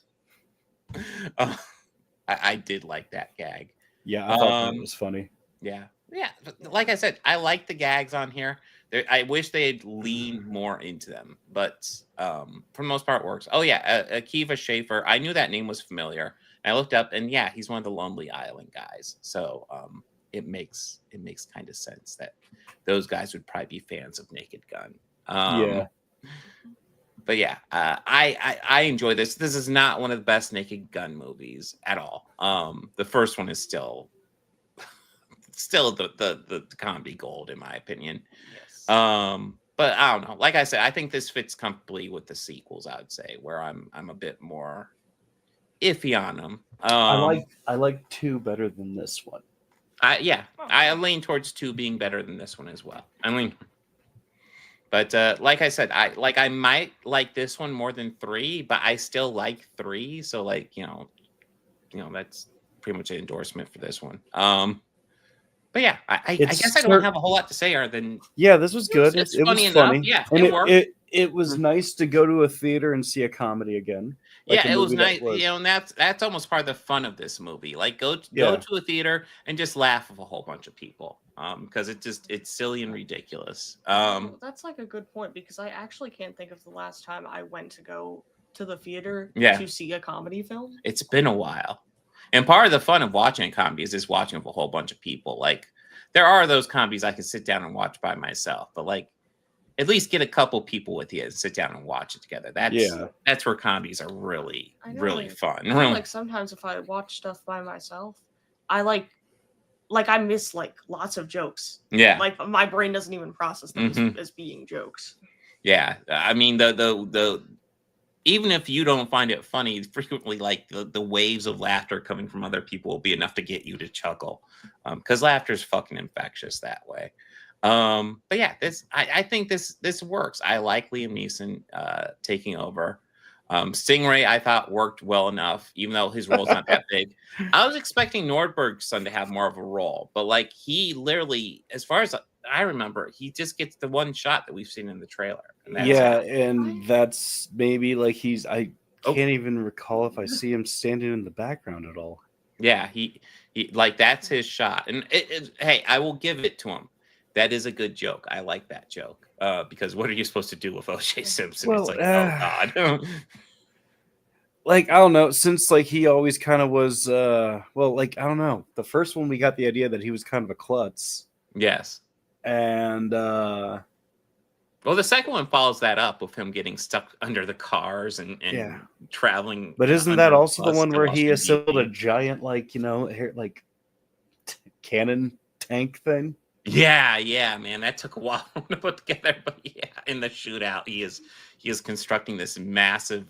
I did like that gag. Yeah, I thought that was funny. Yeah. Like I said, I like the gags on here. I wish they had leaned more into them, but for the most part, it works. Oh yeah, Akiva Schaffer. I knew that name was familiar. I looked up, and yeah, he's one of the Lonely Island guys. So it makes kind of sense that those guys would probably be fans of Naked Gun. Yeah. But yeah, I enjoy this. This is not one of the best Naked Gun movies at all. The first one is still the comedy gold in my opinion. Yes. But I don't know. Like I said, I think this fits comfortably with the sequels. I would say where I'm a bit more iffy on them. I like 2 better than this one. I lean towards 2 being better than this one as well. But like I said, I might like this one more than 3, but I still like 3. So like, you know, that's pretty much an endorsement for this one. But yeah, I guess I don't have a whole lot to say other than this was good. It was funny. enough. Yeah, and it worked. It was nice to go to a theater and see a comedy again. Like it was nice. You know, and that's almost part of the fun of this movie. Like go to a theater and just laugh with a whole bunch of people. Because it's silly and ridiculous. That's like a good point because I actually can't think of the last time I went to go to the theater Yeah. to see a comedy film. It's been a while. And part of the fun of watching comedies is watching with a whole bunch of people. Like, there are those comedies I can sit down and watch by myself, but like, at least get a couple people with you and sit down and watch it together. That's where comedies are really, really fun. I feel like sometimes if I watch stuff by myself, I like I miss like lots of jokes. Yeah. Like my brain doesn't even process them as being jokes. Yeah. I mean, the even if you don't find it funny, frequently like the waves of laughter coming from other people will be enough to get you to chuckle. Because laughter is fucking infectious that way. But yeah, I think this works. I like Liam Neeson taking over. Stingray I thought worked well enough, even though his role's not that big. I was expecting Nordberg's son to have more of a role, but like he literally, as far as I remember, he just gets the one shot that we've seen in the trailer. And that's maybe like I can't even recall if I see him standing in the background at all. Yeah, he like that's his shot, and hey, I will give it to him. That is a good joke. I like that joke because what are you supposed to do with O.J. Simpson? Well, it's like, oh God. Like, I don't know, since like he always kind of was like, I don't know. The first one we got the idea that he was kind of a klutz. Yes. And well, the second one follows that up with him getting stuck under the cars and traveling. But isn't that also the one where he assembled a giant cannon tank thing? Yeah, man, that took a while to put together, but yeah, in the shootout, he is constructing this massive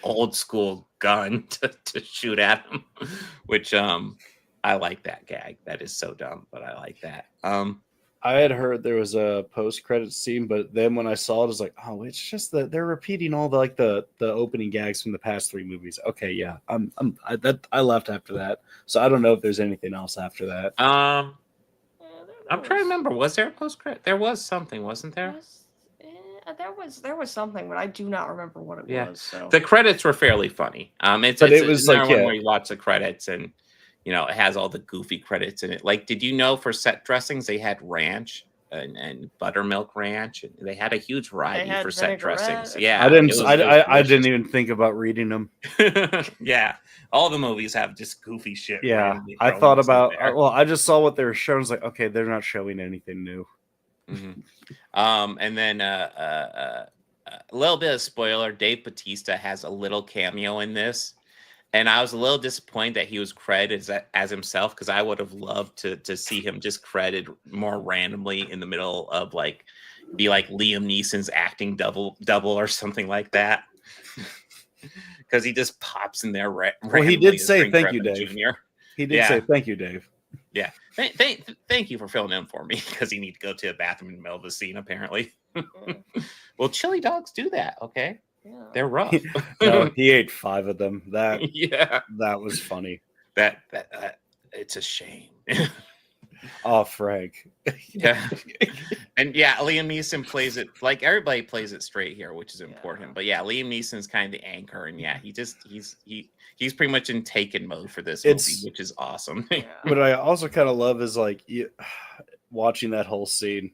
old school gun to shoot at him, which I like that gag. That is so dumb, but I like that. I had heard there was a post-credit scene, but then when I saw it, I was like, oh, it's just that they're repeating all the opening gags from the past 3 movies. Okay, yeah, I left after that, so I don't know if there's anything else after that. I'm trying to remember. Was there a post-credit? There was something, wasn't there? There was something, but I do not remember what it was. So the credits were fairly funny. It was like one where you watch the credits and. You know, it has all the goofy credits in it. Like, did you know for set dressings they had ranch and buttermilk ranch? And they had a huge variety for set dressings. Yeah, I didn't even think about reading them. Yeah, all the movies have just goofy shit. Yeah, I thought about. I just saw what they were showing. I was like, okay, they're not showing anything new. And then a little bit of spoiler: Dave Bautista has a little cameo in this. And I was a little disappointed that he was credited as himself because I would have loved to see him just credited more randomly in the middle of be like Liam Neeson's acting double or something like that. Because he just pops in there randomly. Well, he did say thank you, Dave. Jr. He did say thank you, Dave. Yeah. Thank you for filling in for me because he needs to go to the bathroom in the middle of the scene, apparently. Well, chili dogs do that, okay? Yeah. They're rough. No, he ate 5 of them. That was funny. That it's a shame. Oh, Frank. Yeah. And yeah, Liam Neeson plays it like everybody plays it straight here, which is important. But yeah, Liam Neeson's kind of the anchor, and yeah, he's pretty much in Taken mode for this movie, which is awesome. What I also kind of love is watching that whole scene.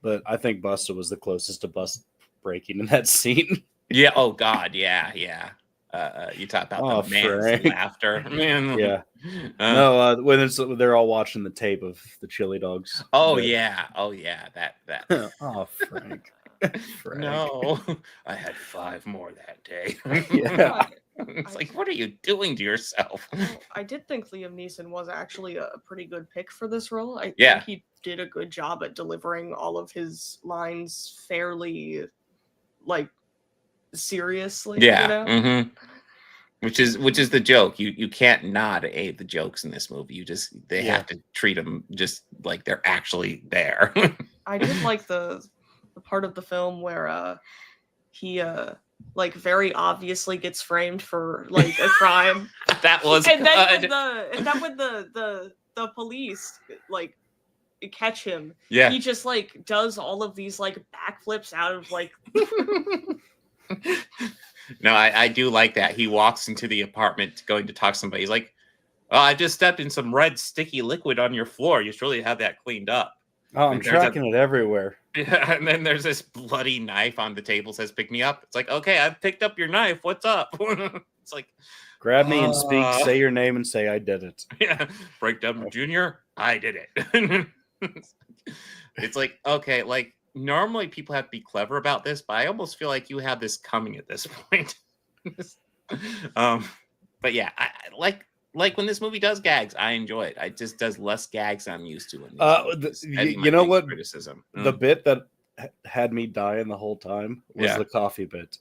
But I think Busta was the closest to bus breaking in that scene. Yeah. Oh God. Yeah. You talk about the man's laughter, man. Yeah. No, when they're all watching the tape of the chili dogs. Oh yeah. That. Oh, Frank. No, I had 5 more that day. Yeah. It's like, what are you doing to yourself? I did think Liam Neeson was actually a pretty good pick for this role. I think he did a good job at delivering all of his lines fairly, seriously. Yeah. You know? Mm-hmm. Which is the joke. You can't nod at the jokes in this movie. They have to treat them just like they're actually there. I did like the part of the film where he very obviously gets framed for a crime. That was and good. then when the police catch him, yeah, he just does all of these backflips out of No, I do like that. He walks into the apartment going to talk to somebody. He's like, "Oh, I just stepped in some red sticky liquid on your floor. You should really have that cleaned up." Oh, I'm tracking it everywhere. Yeah, and then there's this bloody knife on the table says pick me up. It's like, okay, I've picked up your knife. What's up? It's like, grab me and speak, say your name and say I did it. Yeah. Breakdown Junior, I did it. It's like, okay, like normally people have to be clever about this, but I almost feel like you have this coming at this point. But yeah, I like when this movie does gags, I enjoy it. It just does less gags than I'm used to. You know what? Criticism. The bit that had me dying the whole time was the coffee bit.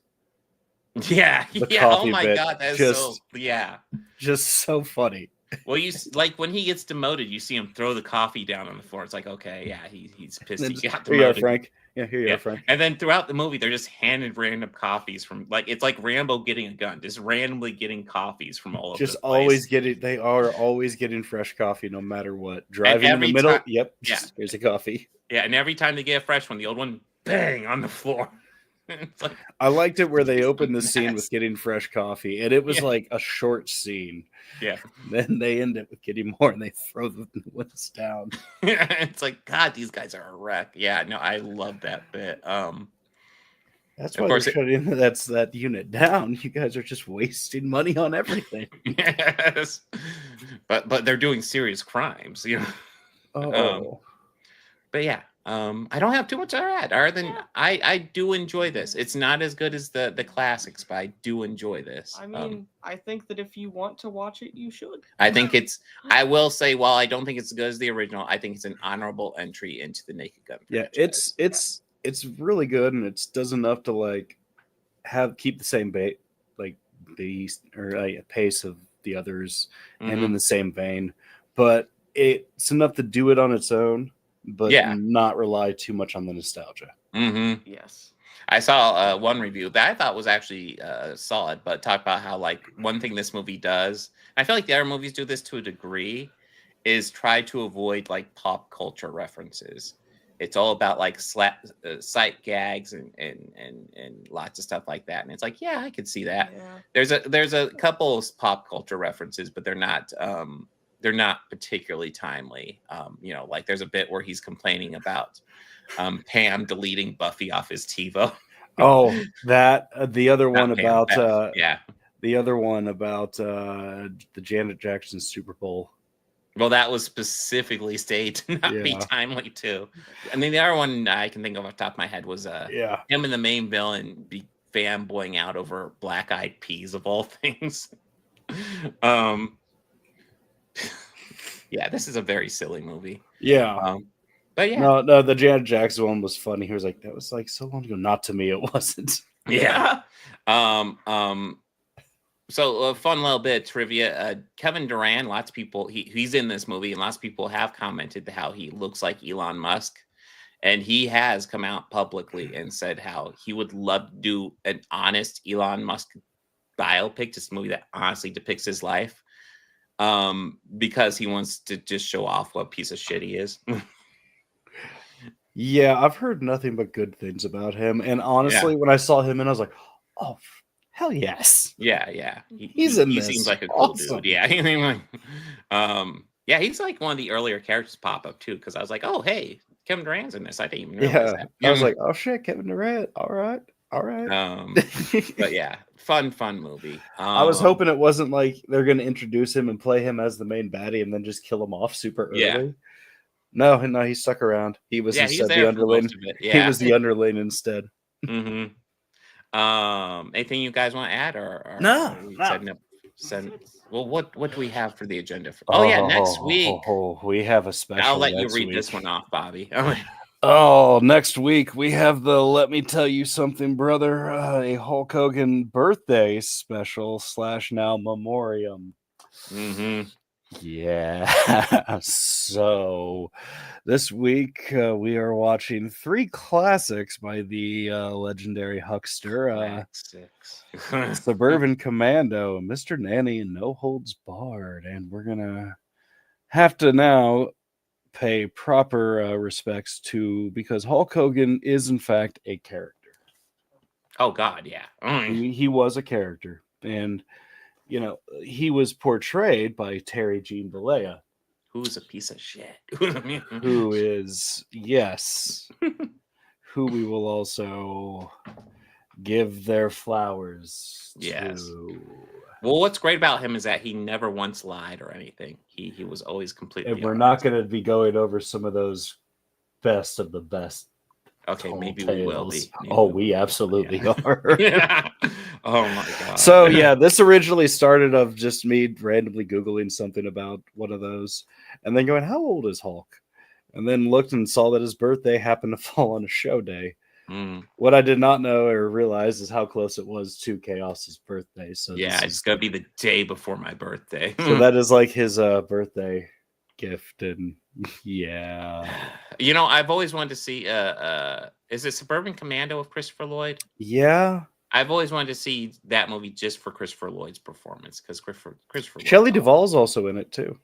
Yeah, The yeah. Oh coffee my bit, god, that's just- so yeah. Just so funny. Well, like when he gets demoted, you see him throw the coffee down on the floor. It's like, okay, yeah, he's pissed. He got Here you are, demoted. Frank. Yeah, here you are, Frank. And then throughout the movie, they're just handed random coffees from it's like Rambo getting a gun, just randomly getting coffees from all over Just the place. always getting. They are always getting fresh coffee, no matter what. Driving in the every middle. ti- Yep. Yeah. Here's a coffee. Yeah, and every time they get a fresh one, the old one bang on the floor. It's like, I liked it where they opened the scene with getting fresh coffee, and it was like a short scene. Yeah. Then they end it with getting more, and they throw the ones down. It's like, God, these guys are a wreck. Yeah, no, I love that bit. That's of why course they're shutting that unit down. You guys are just wasting money on everything. Yes, but they're doing serious crimes, you know. Oh. But yeah, I don't have too much to add other than I do enjoy this. It's not as good as the classics, but I do enjoy this. I mean, I think that if you want to watch it, you should. I think I will say, while I don't think it's as good as the original, I think it's an honorable entry into the Naked Gun franchise. Yeah, it's really good, and it does enough to like keep the same pace of the others, and in the same vein. But it's enough to do it on its own, but not rely too much on the nostalgia. Mm-hmm. Yes. I saw one review that I thought was actually solid, but talked about how like one thing this movie does, I feel like the other movies do this to a degree, is try to avoid like pop culture references. It's all about like sight gags and lots of stuff like that. And it's like, yeah, I could see that. Yeah. There's a couple of pop culture references, but they're not particularly timely. You know, like there's a bit where he's complaining about Pam deleting Buffy off his TiVo. Oh, that the other one Not Pam, about Beth. the other one about the Janet Jackson Super Bowl. Well, that was specifically stated to not be timely too. I mean, the other one I can think of off the top of my head was him and the main villain be fanboying out over Black Eyed Peas of all things. Yeah, this is a very silly movie. Yeah. But yeah. No, the Janet Jackson one was funny. He was like, that was like so long ago. Not to me, it wasn't. Yeah. So a fun little bit of trivia. Kevin Durant, lots of people, he's in this movie, and lots of people have commented how he looks like Elon Musk. And he has come out publicly and said how he would love to do an honest Elon Musk biopic, just a movie that honestly depicts his life. Because he wants to just show off what piece of shit he is. Yeah, I've heard nothing but good things about him. And honestly, when I saw him, and I was like, oh, hell yes. Yeah. He seems like a cool dude. Yeah. Yeah, he's like one of the earlier characters pop up too, because I was like, oh, hey, Kevin Durant's in this. I didn't even realize that. I was like, oh shit, Kevin Durant. All right. But yeah, fun movie. I was hoping it wasn't like they're going to introduce him and play him as the main baddie and then just kill him off super early. Yeah. No, he stuck around. He was instead the underling. He was the underling instead. Mm-hmm. Anything you guys want to add, or no? Well, what do we have for the agenda? Next week. We have a special. I'll let you read this one off, Bobby. Next week we have the Let Me Tell You Something, Brother, a Hulk Hogan birthday special / now memoriam. Mm-hmm. Yeah. So this week we are watching 3 classics by the legendary huckster, Suburban Commando, Mr. Nanny, and No Holds Barred. And we're going to have to now pay proper respects to, because Hulk Hogan is in fact a character. Oh God, yeah. He was a character, and you know, he was portrayed by Terry Jean Bollea, Who's a piece of shit? Who is, yes, who we will also give their flowers Yes. to. Well, what's great about him is that he never once lied or anything. He was always completely And we're honest. not going to be going over some of those best of the best. Okay, maybe tales. we will be. We absolutely are. Yeah. Oh my god. So yeah, this originally started of just me randomly Googling something about one of those, and then going, "How old is Hulk?" And then looked and saw that his birthday happened to fall on a show day. What I did not know or realize is how close it was to Chaos's birthday. So yeah, it's gonna be the day before my birthday. So that is like his birthday gift, and yeah. You know, I've always wanted to see. Is it Suburban Commando with Christopher Lloyd? Yeah. I've always wanted to see that movie just for Christopher Lloyd's performance because Christopher Shelley Duvall's also in it too.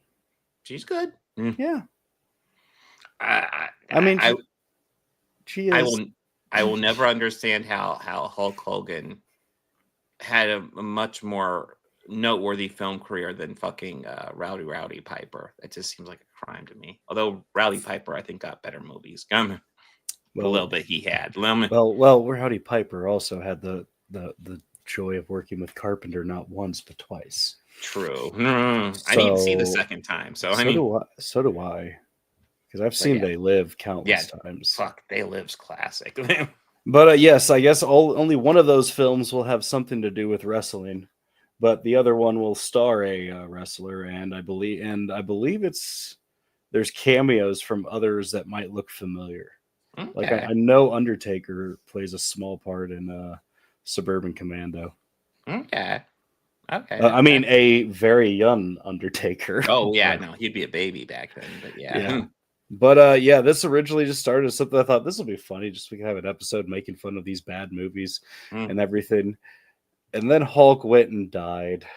She's good. Yeah. I mean, she is. I will never understand how Hulk Hogan had a much more noteworthy film career than fucking Rowdy Piper. It just seems like a crime to me. Although Rowdy Piper, I think, got better movies. A little bit he had. Well, Rowdy Piper also had the joy of working with Carpenter not once but twice. True. I didn't see the second time, so I mean, so do I, because I've seen They Live countless times. Fuck, They Live's classic. But yes, I guess only one of those films will have something to do with wrestling, but the other one will star a wrestler, and I believe there's cameos from others that might look familiar. Okay. Like I know Undertaker plays a small part in Suburban Commando. Okay. I mean, a very young Undertaker. Oh yeah, no, he'd be a baby back then, but yeah. But yeah, this originally just started as something I thought this will be funny. Just we can have an episode making fun of these bad movies and everything. And then Hulk went and died.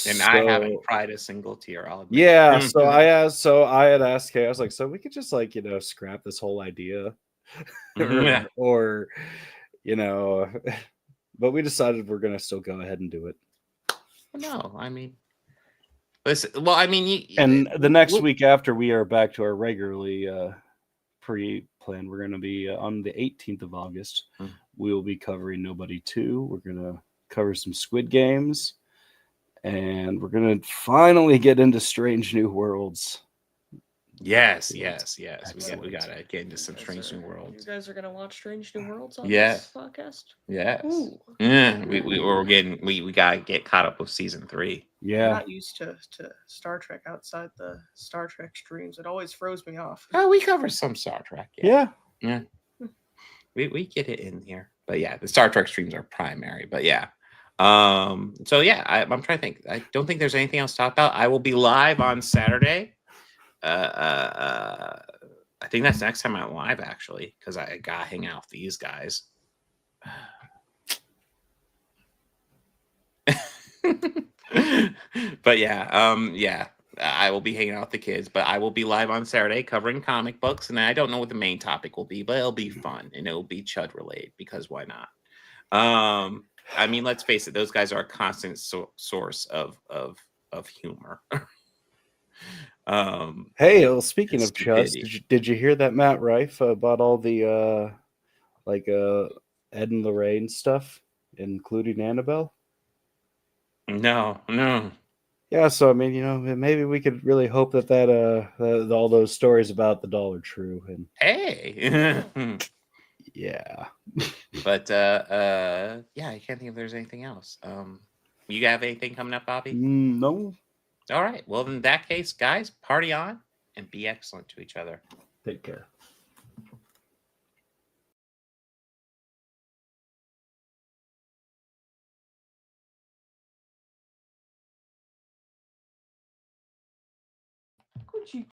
And I haven't cried a single tear. I'll admit. Yeah, so I had asked Kay, I was like, so we could just like, scrap this whole idea. or but we decided we're gonna still go ahead and do it. No, I mean, listen. Well, I mean, and the next week after we are back to our regularly pre-plan, we're gonna be on the 18th of August. We will be covering Nobody 2. We're gonna cover some Squid Games, and we're gonna finally get into Strange New Worlds. Yes. We gotta get into some Strange New Worlds. You guys are gonna watch Strange New Worlds on this podcast? Yes. Ooh. Yeah. We gotta get caught up with season 3. Yeah. I'm not used to Star Trek outside the Star Trek streams. It always throws me off. Oh, we cover some Star Trek. Yeah. We get it in here, but yeah, the Star Trek streams are primary. But yeah. So yeah, I'm trying to think. I don't think there's anything else to talk about. I will be live on Saturday. I think that's next time I'm live actually, because I gotta hang out with these guys. But yeah, I will be hanging out with the kids, but I will be live on Saturday covering comic books, and I don't know what the main topic will be, but it'll be fun and it'll be Chud related because why not? I mean, let's face it, those guys are a constant source of humor. Hey, well, speaking of Chud, did you hear that Matt Rife about all the Ed and Lorraine stuff, including Annabelle? No. Yeah, so I mean, maybe we could really hope that all those stories about the doll are true. And hey, yeah, but yeah, I can't think if there's anything else. You have anything coming up, Bobby? No. All right. Well, in that case, guys, party on and be excellent to each other. Take care. Could you